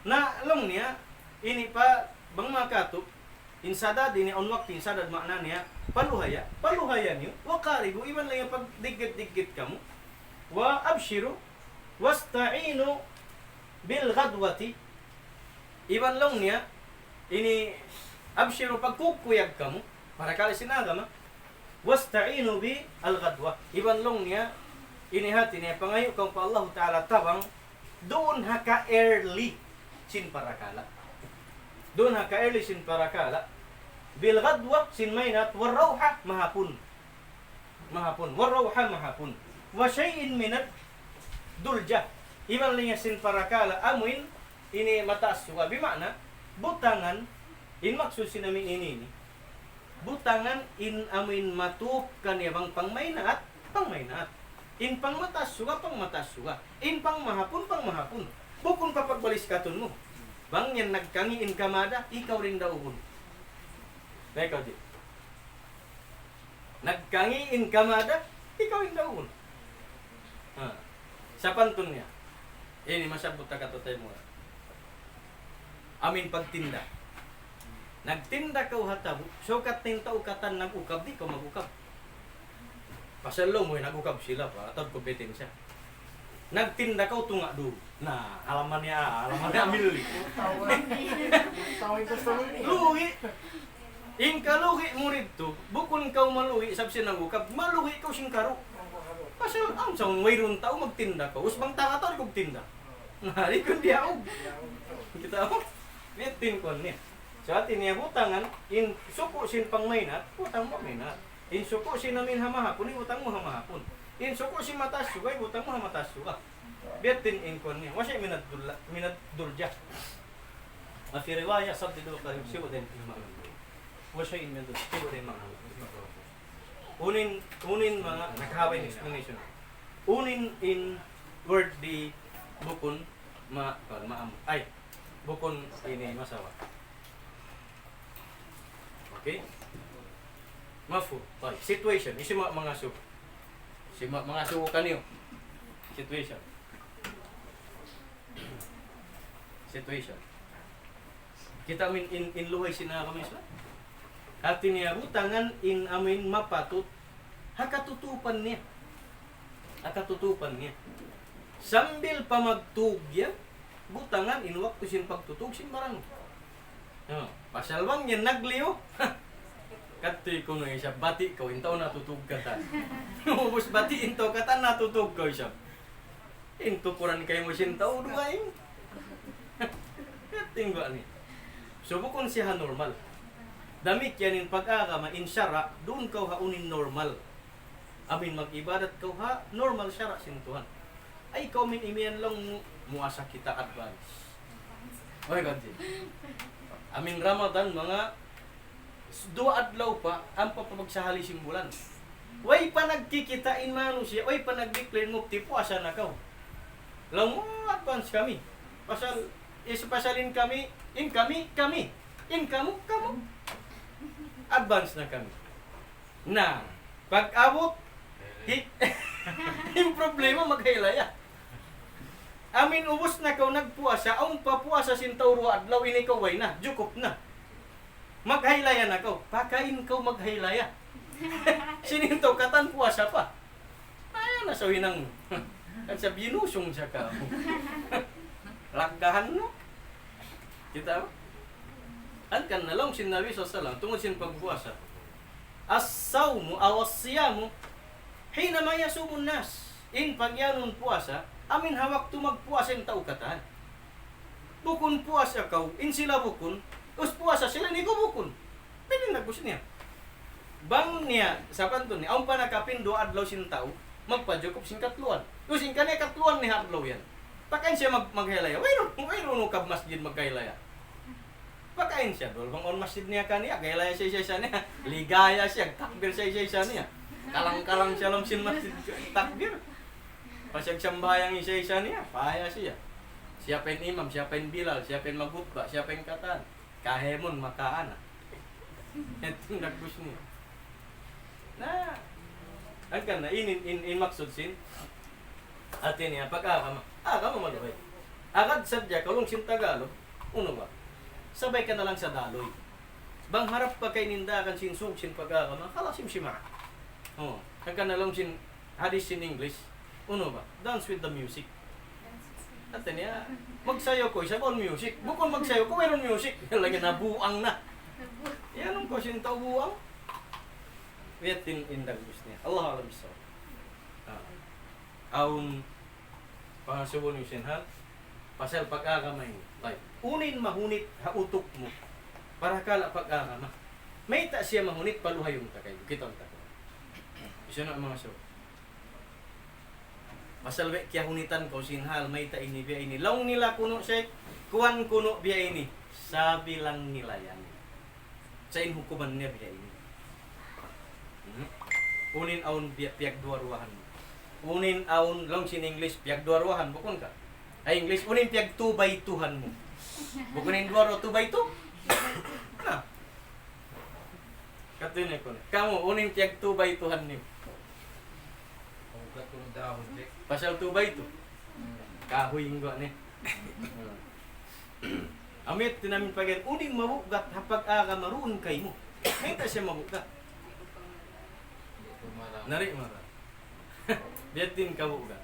Na alam niya, ini pa bang makatop, insadad ini on waktu insadad makna niya, paluhaya niyo, wa qaribu, iman lang yung pag digit-digit kamo. Wa abshiru, wasta'inu bil ghadwati. Iban lang niya, ini abshiru pagkukuyag kamo, para kali sinagama, wasta'inu bi al-ghadwa. Iban lang niya, inihati niya, pangayo kang pa Allah Ta'ala tabang, doon haka-early sin parakala. Doon haka-early sin parakala, bil ghadwa sin maynat, warrawha mahapun. Mahapun, warrawha mahapun. Wa syai'in minat dulja. Iban lang niya sin parakala, amuin, ini mataas suka. Bimana, butangan, in maksud sinamin ini butangan in amin matup kaniyang pangmaynaat in pangmatas suga in pangmahapon bukon kapagbalis katon mo bang yan nagkangi in kamada ikaw rin daukon ikaw di nagkangi in kamada ikaw rin daukon sa pantun niya ini masabot na katotay mo amin pagtinda. Nagtinda ka hatabo, so katinta ukatan nag-ukab, di ka mag-ukab. Pasalo mo, nag-ukab sila pa, atod kompetensya. Nagtinda ka tunga do. Na, alaman niya amili. Luhi. Inka luhi mo rito, bukon ka maluhi, sabi siya nag-ukab, maluhi ka sing karo. Pasal, ang sa mayroon tao magtinda ka, usbang tanga tao tinda. Nari ko diyaog. Kita ako. Metin ko niya. So atin niya butangan, in suko sin pangmaynat, utang mo maynat. In suko sin namin hamahapon, utang mo hamahapon. In suko sin matas sugay, utang mo hamatas suga. Metin in ko niya. Wasya minat dulja. Afi riwaya sabdi do ka sibo din imam. Wasya in minat sibo din imam. Unin mga nakahaway ng explanation. Unin in word di bukon maam. Ay, bukon ini masawa. Okay? Mafu. Okay. Situation. Isi mga su. Si mga su kaniyo. Situation. Situation. Kita min in luway sina kami sa. Hati niya butangan in amin mapatut. Hakatutupan niya. Sambil pamagtugyan, butangan in waktu sin pagtutug sin barang. Pasalwang yan nagliyo. Katoy ko na siya, bati ko, intaw natutog ka tan. Ubus bati, intaw ka tan, natutog ko siya. Intukuran kayo mo sintaw, duwain. Kating ba ni? So, bukon siya normal. Damit yanin pag-agama, in syara, doon ka haunin normal. Amin mag-ibadat ka ha, normal syara sintuhan. Ay, ikaw min imiyan lang muasa kita advance. Oh God. Amin Ramadan, mga 2 adlaw pa, ang papagsahali simbulan. Way pa nagkikitain mano siya, way pa nag-declare mo, tipo asa na ka. Lang mo, advance kami. Pasalin kami, in kamo. Advance na kami. Na, pag-abot, yung problema maghailaya. Amin ubos na kaw nagpuasa, ang papuasa sintaw adlaw ini kaw way na, jukop na. Maghailaya na kaw, pakain kaw maghailaya. Sinintaw katan puasa pa. Ay, nasawin ng at sa binusong siya ka. Lakgahan no. Kita ba? An kan nalang sinabi sa salam tungod sin pagpuasa. As-sawmu aw as-siyamu hina ma yasumun nas. In pagyanon puasa, amin hawak tu magpuasa yung tao katahan. Bukun puasa kaw, in sila bukun, us puasa sila ni ko bukun. Pwede nagbus niya. Bang niya, sa kanto niya, ang panakapin 2 adlaw sin tao, magpadyokop sin katluan. Usin ka niya katluan ni adlaw yan. Pakain siya maghailaya. Wayro kab masjid maghailaya. Pakain siya, dolbang on masjid niya kaniya, gailaya siya niya. Ligaya siya, takbir siya niya. Kalang-kalang siya lang sin masjid takbir. Pasyag sambayang isa niya, paya siya. Siya pen imam, siya pen bilal, siya pen magutba, siya pen katan. Kahemon makaan. Ito nagbus niya. Na, agkan na, in maksud sin. Atin niya, pag-agama maluhay. Agad sadya, kalong sin Tagalog, uno ba? Sabay ka na lang sa daloy. Bang harap pa kay nindakan sin sug sin pag-agama, kalasim si Mara. Oh, agkan na lang sin hadis sin English. Uno ba? Dance with the music. At niya, magsayo ko, isa on music. Bukon magsayo ko, mayroon music. Lagi na buang na. Yan ang question tao buang. Wait in dagus niya. Allah alam sa. Aun pangasubon yung sinhal. Pasal pag-agamay mo. Like, unin mahunit hautok mo. Para kala pag-agama. May ta siya mahunit paluhay yung takay. Kita ang takay. Isa na ang mga saw. Pasal kaya hunitan ko sinhal may ta ini biya ini. Laong nila kuno siya, kuwan kuno biya ini. Sabi lang nila yan. Sa inhukuman niya biya ini. Unin aun piag duwaruahan. Unin aun long sin English piag duwaruahan bukon ka. Ay English unin piag 2 by 2han mo. Bukunin duwaro 2 by 2. Na. Katuloy ko na. Kamu unin piag 2 by 2han niyo. Pasal 2 by 2. Kahoy yung ni. Amit tinamin pagyan, uning mabugat hapag-aga maroon kay mo. May ta siya mabugat. Nari mara. Biyatin kabugat.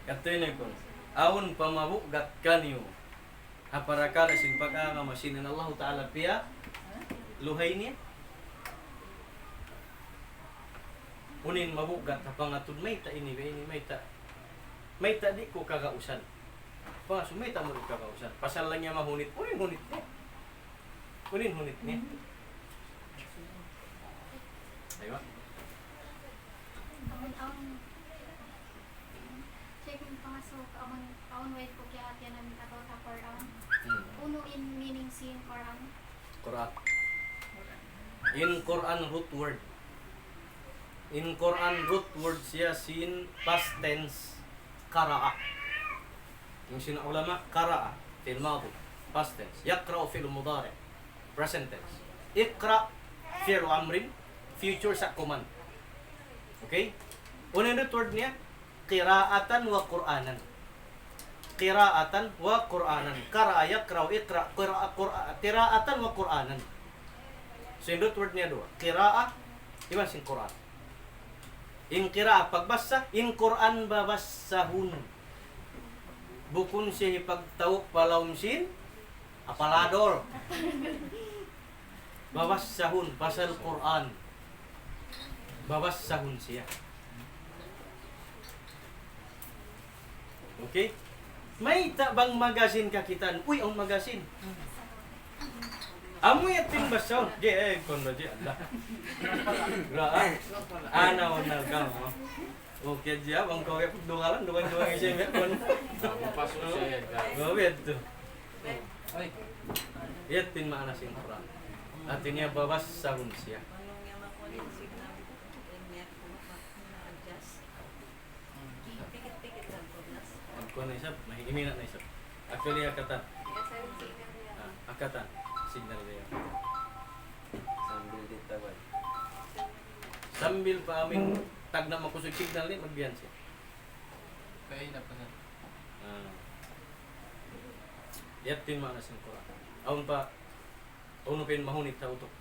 Katuloy ko. Awon pamabugat kaniyo. Haparakala sin pag-aga masinan Allah Ta'ala piya. Luhay niya. Unin mabugat hapangatod may ta ini may ta di ko kagausan. Paso may ta mo kagausan. Pasal lang niya mahunit. Unin hunit niya. Unin hunit niya. Aywa. Checking pasok awan wait ko kaya atiyan namin ato sa Quran. Uno in meaning sin Quran. Quran. In Quran root word. In Quran root word siya sin past tense qara'a. Yung sina ulama qara'a fil madi past tense. Yaqra'u fil mudari present tense. Iqra fi'l amrin future sa command. Okay? Unang root word niya qira'atan wa qur'anan. Qira'atan wa qur'anan. Qara'a yaqra'u iqra qira'atan wa qur'anan. So yung root word niya dua. Qira'a iba sin Quran. In qira'a pagbasa, in Quran babasahun. Bukun siya pagtawag palawm sin apalador. Bawas sahun pasal Quran. Bawas sahun siya. Okay? May bang magazine kakitan? Uy, ang magazine. Amoy at timbas sound. Kon ba di Allah. Ana na ka mo. Okay dia bang kau pud dungalan duwan isip kon. Pasok siya yan. Gawid to. Ay, Yatin maana sing Quran. Artinya bawas sahun siya. Kon na isap, mahimina na isap. Actually akatan. Akatan signal dia. Sambil ditawad. Sambil pa amin tag na makusog signal ni magbiyan siya. kaya na pa sa. Yatin maana sing Quran. Aun pa uno pin mahunit ta utok.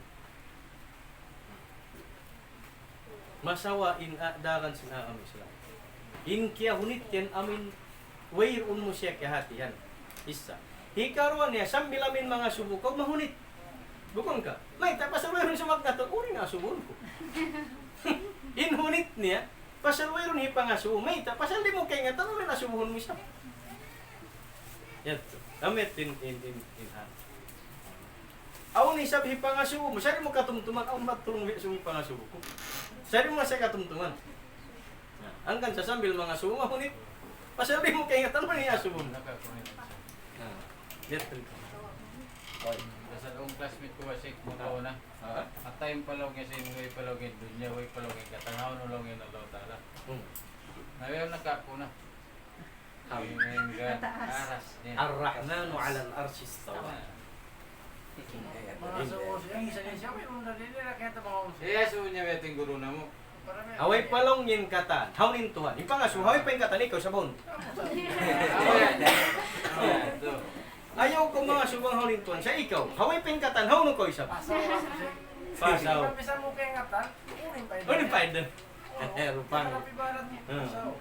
Masawa in dagan sina amin sila. In kiya hunit yan amin wayun mo siya kahatihan. Isa. Hikaruan niya sambil amin mga subukaw mahunit. Bukong ka. May tapos mayroon sumag na to. Uri nga subon ko. Inhunit niya. Pasal mayroon hipangasu. May tapos hindi mo kaya nga tanong rin asubuhon mo siya. Yan to. Amit in Aw ni sab hipangasu mo. Sari mo katumtuman. Aw matulong sa hipangasu ko. Sari mo sa katumtuman. Angkan sa sambil mga sumo mahunit. Pasal hindi mo kaya nga tanong rin asubon. Nakakunit siya. Yan to. Sa akong classmate ko wasik mo tao na. At time pa lang kasi way pa lang dunya way pa lang katangaw no lang yung Allah taala. Ngayon nakako na. Amen God. Aras niya. Ar-Rahmanu 'ala al-'arsy istawa. Mga suos yang isa niya siya, mayroon na rin nila kaya ito mga uso. Eh so niya beting guru na mo. Away palong yin katan. Hawnin tuhan. Ipangasu haway pa yung katan ikaw sa bon. Ayaw ko mga subang hawnin tuhan sa ikaw. Haway pa yung katan hawno ko isa. Pasaw. Bisa mo kaya ngatan, unin pa yun. Unin pa yun. Rupang. Harapi barat niya. Pasaw.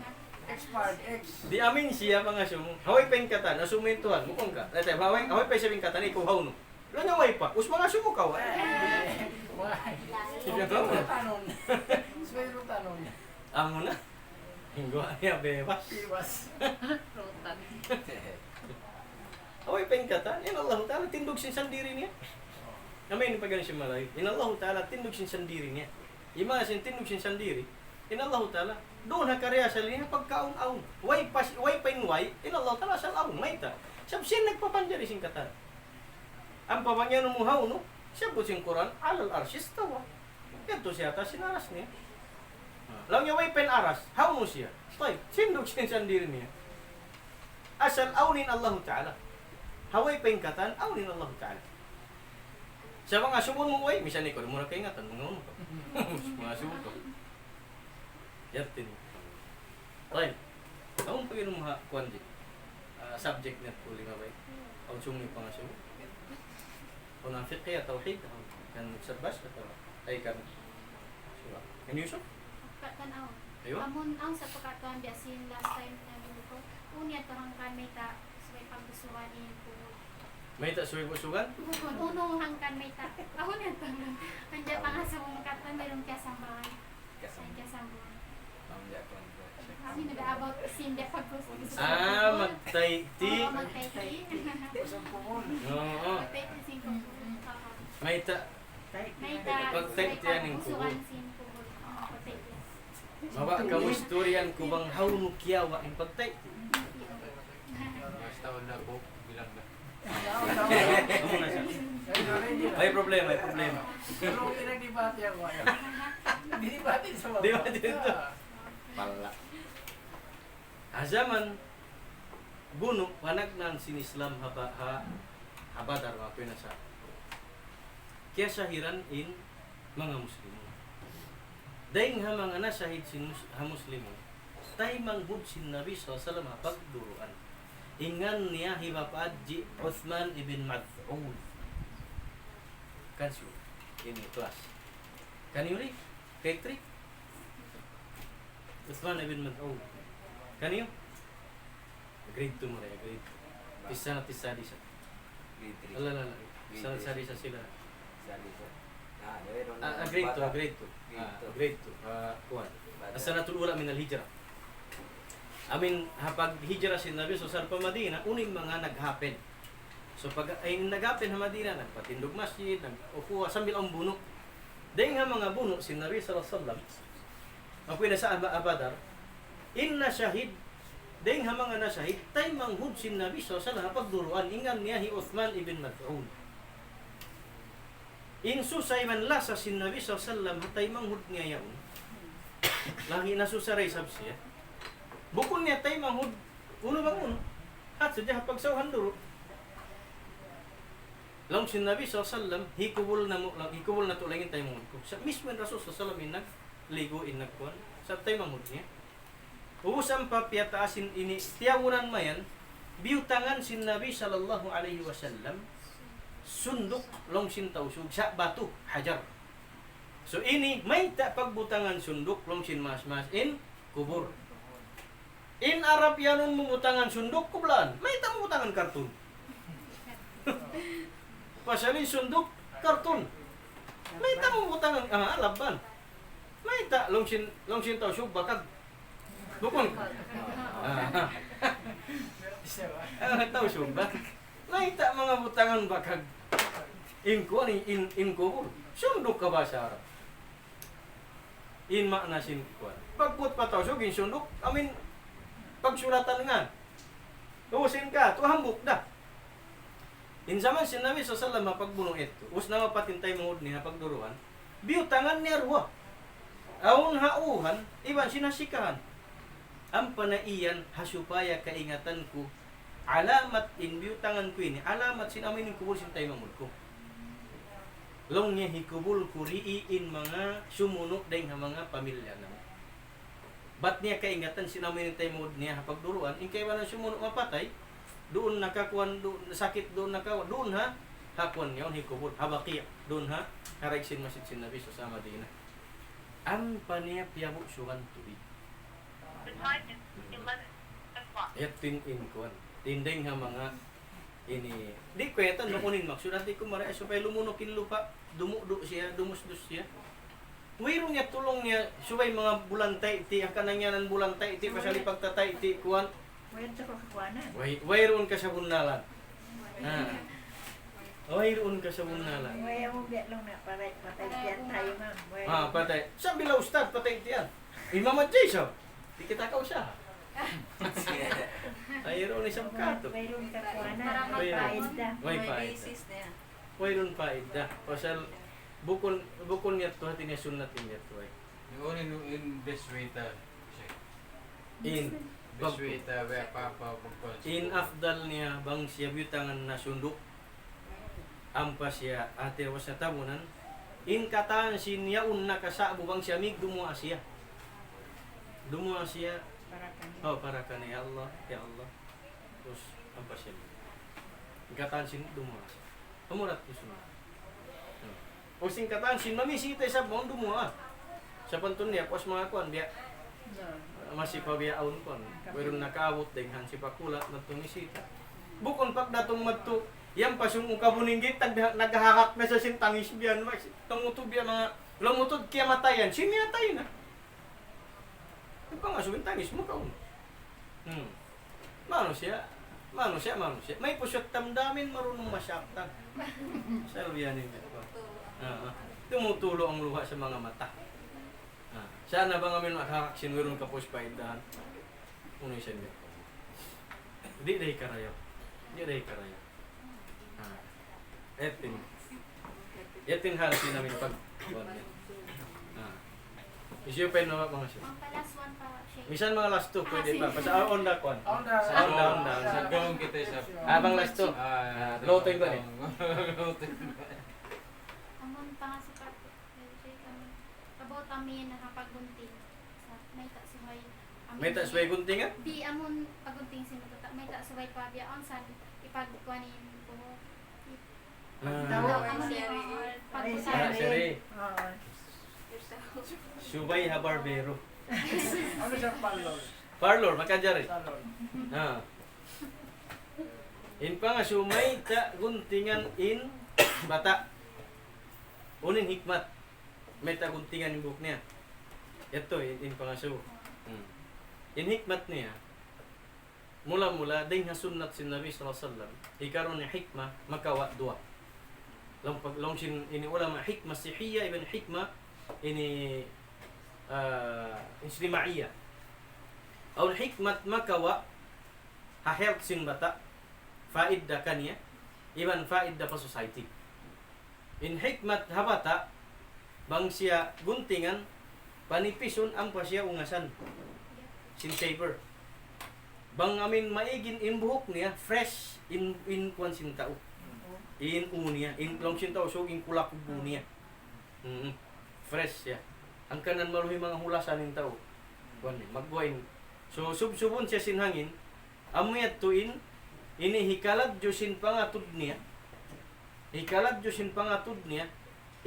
Expired, X. Di amin siya mga sum. Haway pa yung katan. Asumin tuhan. Mukong ka. Haway pa yung katan ikaw hawno. Wala nga way pa. Us mga sumo ka. Sige to. Tanon. Swero tanon niya. Amo na. Hinggo niya bebas. Iwas. Away pa yung katan. In Allah Ta'ala tindog sin sandiri niya. Namin pa ganun siya malay. In Allah Ta'ala tindog sin sandiri niya. Ima sin tindog sin sandiri. In Allah Ta'ala doon hakarya sa linya pagkaon-aon. Way pa yung way. In Allah Ta'ala sa aon. May ta. Sab siya nagpapanjari sin katan. Ang pamangyan mo haw no. Siya po sing Quran alal arsis tawa. Ito siya ta sinaras niya. Lang niya way pen aras. Haw mo siya. Tay, sindog sin sandiri niya. Asal aunin Allah Ta'ala. Haway pa yung katan, aunin Allah Ta'ala. Sa mga subon mo way, misan ikaw, muna kayo ingatan, mga uno ka. Mga subon ka. Yatin. Tay, akong pagin mo ha, kuwandi. Subject net po lima bay. Ang sumi pa nga subon. Kung ang fiqh ya tawhid, kan sabbas atau ay kan sura. Kan Yusuf? Tanaw. Ayo. Amon ang sa pagkatuan biasin last time na ko. Unya tarang kan may ta sa paggusuhan in po. May tak suwi busugan? Unong hangkan may ta. Ako na tarang. Anja pa nga sa mga katan mayroong kasambahan. Kasambahan. Kami nag-about sinda paggusuhan. Magtayti. Magtayti. Isang pumon. Oo. Magtayti sin ko. May ta. May ta. Pagtayti yan yung kubo. Paggusuhan sin ko. Pagtayti. Mawa kamu istoryan ko bang how mo kiyawa ang pagtayti. Basta wala ko bilang na. Amo na siya. May problema, may problema. Pero pinag-debate ako. Dinibate sa mga. Debate dito. Pala. Zaman guno panagnan sin Islam habadar wa na sa kesahiran in mga Muslim. Daing ha mga nasahid sin Muslim. Tay manghud sin Nabi sallallahu alaihi wasallam pagduruan. Ingan niya hibapad ji Uthman ibn Mad'un. Kansu ini kelas. Kaniuri Petri Uthman ibn Mad'un. Kaniyo? Grade 2 mo rin, grade 2. Isa na tisa di sa. Grade 3. Alala. Isa na tisa di sa sila. Sabi ko. Mayroon Grade 2, bata. grade 2. Grade 2. Kuwan. Bata. As-sanatul ula min al-hijrah. Amin, hapag hijrah si Nabi Sosal pa Madina, uning mga nag-happen. So pag ay nag-happen sa Madina, nagpatindog masjid, nag-ukuha, sambil ang buno. Dahil nga mga buno, si Nabi Sallallahu Alaihi Wasallam, ako na sa Abadar, inna syahid, dahil nga mga nasyahid, tay manghud si Nabi Sallallahu Alaihi Wasallam, pagduruan, ingan niya hi Uthman ibn Mad'un. Insusay man lasa si Nabi Sallallahu Alaihi Wasallam, hatay manghud niya yaon. Lagi nasusaray sab siya. Bukod niya tay manghud, uno bang uno, at sadya pagsawhan duro. Lang si Nabi SAW, hikubul na to langin tayo mangod ko. Sa mismo yung Rasul SAW, nagligo in nagkuhan, sa tayo mangod niya. Uusang papiyataasin ini, tiyawunan mayan, biyutangan si Nabi sallallahu alaihi wasallam, sundok long sintausug sa batu, hajar. So ini, may pagbutangan sundok long sin mas in kubur. In Arab yanon mumutangan sundok, kublaan, may tamutangan kartun. Pasalin sundok, karton. May tamong utangan, laban. May ta, long sin tao siyog, bakag. Bukon. Tao siyog, bakag. May ta mga utangan, bakag. Inko, inko. Sundok ka ba sa Arab? In makna sin kuan. Pagput pa tao siyog, in sundok. Amin, pagsulatan nga. Tuusin ka, tuhambok da. Insaman si Nabi SAW mapagbunong ito, us na mapatintay mongod niya pagduruan, biyutangan niya ruwa. Aun hauhan, iban sinasikahan. Ang panaiyan, hasupaya kaingatan ko, alamat in biyutangan ko ini, alamat sinamin kubul sintay mongod ko. Long niya hikubul ko riiin mga sumuno dahil mga pamilya naman. Ba't niya kaingatan sinamin tayo mongod niya pagduruan, in kaya ba sumuno mapatay, doon nakakuan, doon sakit, doon nakakuan, doon ha, hakuan yun, hikubul, habaki, doon ha, haragsin masjid sin Nabi sa Madina. Ang paniya piyabuk sugan tubig. Yatin in kuan, tinding ha mga, ini, di kwetan, makunin maksud, di ko maray, supaya lumunokin lupa, dumudo siya, dumusdos siya. Mayroon niya tulong niya, supaya mga bulantay, iti, ang kanangyanan bulantay, iti, pasali pagtatay, iti, kuan, wayroon ka sa bunalan. Wayroon ka sa bunalan. Patay. Sabi la ustad, patay tiyan. Imamat siya. Di kita kau siya. Wayroon isang kato. Wayroon paida. Pasal bukon niya to, hati niya sunatin niya to. Yung in best way ta. In Best way ta, papa, in afdal niya bang siya biutangan na sundok ampas siya ate was sa tabunan in kataan siya unna kasabo bang siya mig dumuha siya para ka ni Allah ya Allah terus ampas siya in kataan siya dumuha siya umurat ko sunod o sing kataan siya mamisita sa bang dumuha sa pantun niya pas mga kuan biya masih pabiyaon kon pero nakaabot denghan si pakula natong isita bukon pag datong madto yang pasung ukabuninggit naghahakak na sa sintangis biyan tumuto biya mga lumutod kaya matayan siniyatay na pangasuin tangis mo kaon mano siya may pusyot tamdamin marunong masyaktan salbiyanin ko tumutulo ang luha sa mga mata. Sana ba ngamin makakaksin meron ka po sa paidahan? Unay siya niya. Di dahi karayaw. Etin halsin namin pag isyo pa yun mga siya. Ang palas one pa siya. Misan mga last two, pwede pa. Basta on the con. Sa gawin kita sa... Abang last two. Lotoy ba ni? Amon pa nga si Pato. About kami nakapagunting. May taksuhay. May tasway guntingan? Di amon pagunting sinutata. May taksuhay pa biyaon sa ipagkuanin ko. Seri. Subay Habarbero. Ano siya Parlor, makadjari. In pa nga sumay ta guntingan in bata. Unin hikmat. May taguntingan yung buhok niya. Ito, in pangaso. In hikmat niya, mula-mula, dahil nga sunnat si Nabi SAW, ikaroon niya hikmah, makawa dua. Long sin ini ulama hikmah sihiyya ibn hikmah ini istima'iyya. Aul hikmat makawa ha-help sin bata faidda kaniya iban faidda pa society. In hikmat habata bang siya guntingan panipison ang pa siya ungasan sin saber. Bang amin maigin in buhok niya fresh in kwan sin tao. In unia, in long sin tao so in kulak niya. Fresh siya. Ang kanan maluhi mga hulasan ng tao. Kwan ni magbuhain. So subsubon siya sin hangin. Amuyat tuin ini hikalat jusin pangatud niya. Hikalat jusin pangatud niya.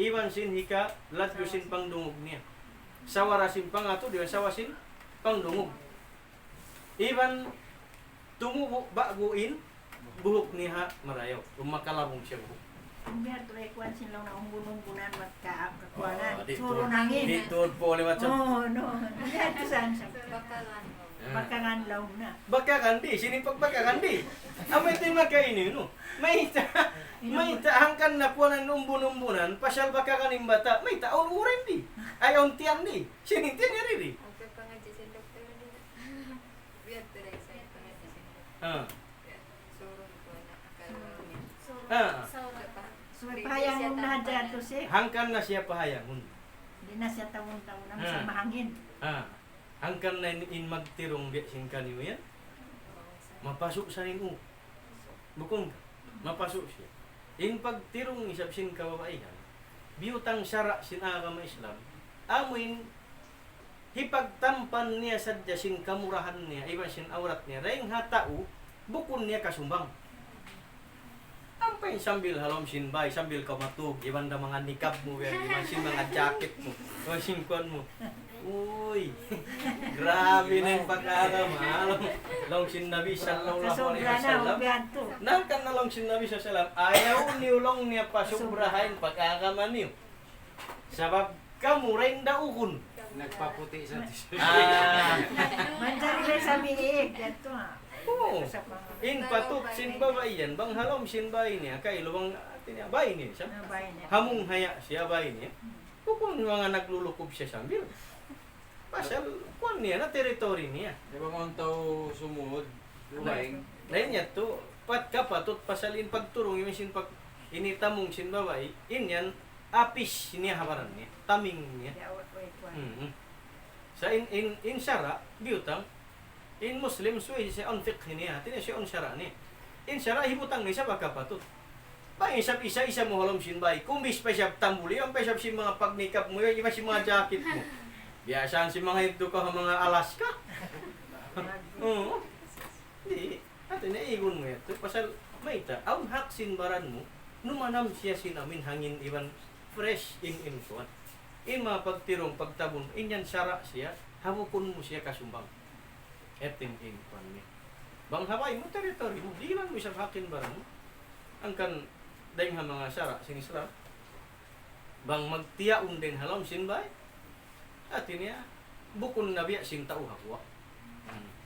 Iwan sin hikalat jusin pangdungog niya. Sawarasin pangatud diwan sawasin pangdungog. Iwan tumubo baguin buhok niya marayaw. Makalabong siya buhok. Biar tuloy kuan silang na umbun-umbunan magkaap kakuanan. Di Suro nangin. Dito po ulit macam. Oh, no. Biar tu san sa Bakalan. bakaran law na. Bakakan di, sinipag bakakan di. Amay tayo makainin, no? May hangkan na po ng umbun-umbunan, pasyal bakakan yung bata, may taon urin di. Ay, ontian di. Sinintian niya rin di. Ang pangaji sa doktor din. Biar tuloy sa pangaji sa doktor. Ah. Surong ko na akala niya. So, So pahayang na dyan to siya. Hangkan na siya pahayangon. Hindi na siya tawon-tawon na sa mahangin. Ah. Hangkan na in magtirong biyasin ka niyo yan. Mapasok sa nino. Bukong ka. Mapasok siya. In pagtirong isap sin kababaihan, biyutang syara sin agama Islam, amuin hipagtampan niya sadya sin kamurahan niya, iba sin aurat niya, rayng hatao, bukon niya kasumbang. Ampay sambil halom sin bay, sambil kamatug, iban da mga nikab mo, iban sin mga jacket mo, o sin kon mo. Uy, grabe na yung pag-agama. Long sin Nabi sallallahu alaihi Kasobra na, wasallam. ubihan to. Nangkan na long sin Nabi sallallahu alaihi wasallam, ayaw niyo long niya pasubrahain pag-agama niyo. Sabab kamu rin daukon. Nagpaputi sa tisyo. Manjari na sa miig. Dito ha. Oo. Sa pang- In patut sin babayan, bang halom sin bay niya, kay lubang atin niya, bay niya. Siya. Ano ba yun? Hamung haya siya bay niya. Kung mga naglulukob siya sambil. Pasal, kuan niya na teritoryo niya. Di ba mga tao sumud? Duwaing. Lain niya to, pat ka patut pasalin pagturong, yung sin pag initamong sin babay, inyan, apis niya habaran niya, taming niya. Yawat ko ikuan. Sa in syara, biyutang, in Muslim, suwi siya on fiqh niya, tinya siya on syara niya. In syara, hibutang niya siya baka patut. Ba, isa mo halom sin bay, kumbis pa siya tambuli, yung pa siya sin mga pagnikap mo, yung iba si mga jacket mo. Biasaan si mga ito ka mga Alaska. Oo. Di, ato na igon mo ito. Pasal, may ta, ang haksin baran mo, numanam siya sinamin hangin iban fresh in kuwan. In mga pagtirong pagtabon, inyan syara siya, hamukon mo siya kasumbang. Etin in kuwan niya. Bang habay mo, teritoryo mo, di lang mo isang hakin baran mo. Ang kan, dahil nga mga syara, sinisra, bang magtiyaon din halom sinbay, at niya bukon na biya sing tao hakwa.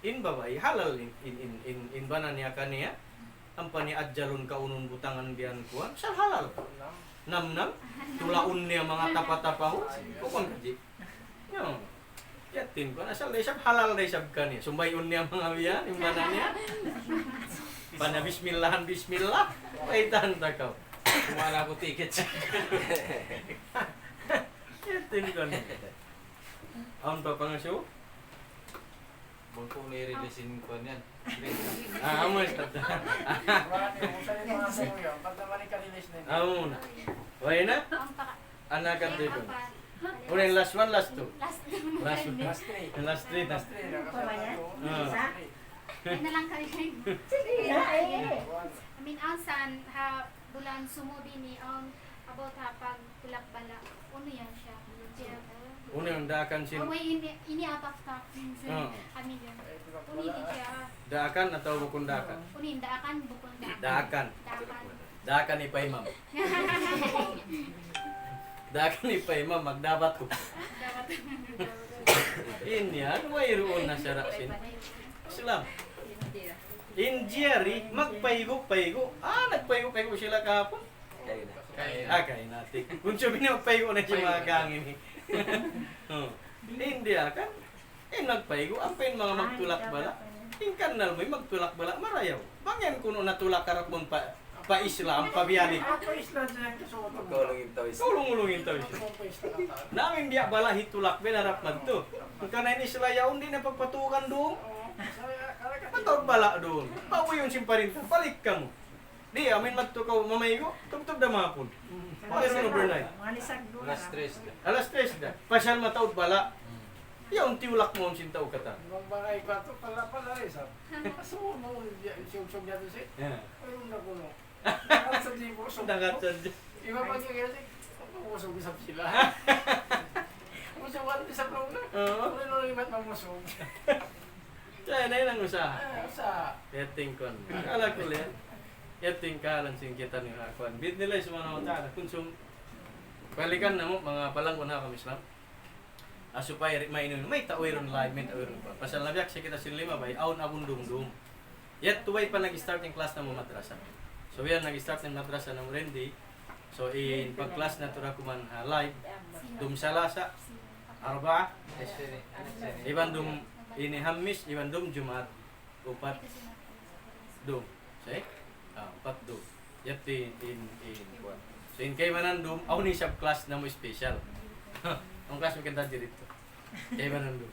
In babay halal in banan niya kaniya ang paniadjalon kaunon butangan biyan kuan sa halal. Namnam tulaon niya mga tapa-tapaho bukon kaji. Yo. Yatin ko asal desab halal desab kaniya. Sumbayon niya mga biyan in banan niya. Pana bismillah. Waitan takaw. Kumala ko ticket siya. Yatin ko niya. Aon pa pangasyo? Bang kung nai-releasin ko niyan. Amo sa. Marami mo sa mga song yun. Pag naman ikalilis na yun. Amo na. Wala na? ang paka... Anak ka Yung dito. apat. Una yung last one, last two. Last Last one. Last three. Yung last three. Last three. Nakasama yun. Isa? Ay na lang kami kayo. Sige na eh. I mean, ang san, ha, bulan sumubi ni, ang about ha, pag tulak bala, ano yan siya? Una yung daakan sin. Oh, may ini out of top. Oo. Ano yun? Uni di siya. Daakan atau bukon daakan? Uni, daakan, bukon daakan. Daakan. Daakan. Daakan ipay ma'am. Dakan ni pa ima magdabat ko. Dapat. Inya, mayroon na siya rasin. Islam. Injeri, magpaigo-paigo. Nagpaigo-paigo sila kahapon. Kayo na. Kaya natin. Kung sabi na magpaigo na siya mga gangin. India kan, nagpaigo. Ang pain mga magtulak bala. Tingkan na mo, magtulak bala. Marayaw. Bangyan kuno natulak karap mong pa Islam, pa biyalik. Ako isla dyan kasuot mo. Magkaulungin tawis. Kaulong-ulongin tayo siya. Ako pa isla ka. Namin dia bala hitulak binarap man to. Kung kanain Isla yaon din na pagpatukan doon. Patawag bala doon. Pauwi yung simparinta. Balik ka mo. Di, amin magtukaw mamaygo. Tugtog na mapon. Mayroon overnight. Manisag doon. Alas 3 na. Alas 3 na. Pasyal mataod bala. Yaon tiulak mo ang sintaw kata. Nung bangay ko ito, pala rin sa. Asumo mo, siyog-siyog natin siya. Yeah. Ayun na kuno. Dagat sa libo, siyog. Dagat sa dyan. Iba pa niya kasi, pumusog isap sila. Pumusog ang isap lang na. Oo. Kung ano limat mamusog. Kaya na yun ang usaha. Sa Yating kon. Akala ko liyan. Yating kalan sing kita ni Akuan. Bid nila sa mga utara. Konsum. Balikan na mo, mga palangkon na kami Islam. Supaya mainun may tawiron live, may tawiron pa. Pasal nabyak sa kita sinlima bay, aun abun dum-dum. Yet tuway pa nag-start yung class na mo madrasa. So yan, nag-start yung madrasa ng Randy. So in pag-class na tura kuman live, dum salasa, arba, iban dum ini hamis, iban dum jumat, upat dum. Say? Upat dum. Yet in kuan. So in kay manan dum, aw ni sab class na mo special. Ang class mo kanta dito. Kay manan dum.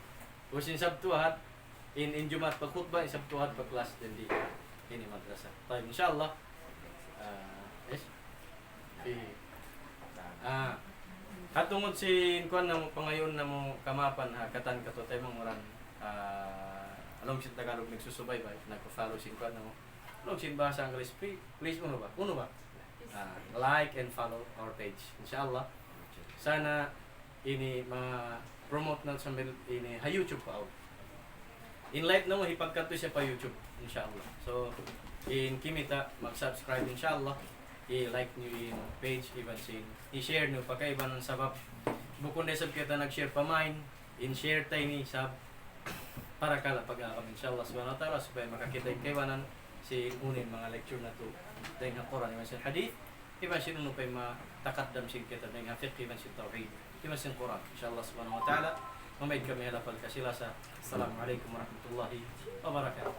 Kusin Sabtu Ahad, in Jumat pag khutbah, Sabtu Ahad pag class din di ini madrasa. Tayo insyaallah. Yes. At tungod si kuan na mo pangayon na mo kamapan katan kato tayo mong oran. Along si Tagalog nagsusubaybay, nagko-follow si kuan na mo. Along si bahasa English, please uno ba? Uno ba? Like and follow our page. Insyaallah. Sana ini ma-promote na sa ini ha YouTube pa. In live na mo hipagkanto siya pa YouTube insyaallah. So in kimita mag-subscribe insyaallah. I-like niyo yung page even sin. I-share niyo pagkaiba ng sabab. Bukod na sab kita nag-share pa mine, in-share tayo ni sab para kala pag-aakam insyaallah subhanahu wa ta'ala supaya makakita yung kaibanan si unin mga lecture na to dahil ng Quran iban sin hadith iban sin uno pa matakaddam sin kita dahil ng fiqh iban sin tawhid iban sin Quran insyaallah subhanahu wa ta'ala mamaid kami halapal kasila sa assalamualaikum warahmatullahi wabarakatuh.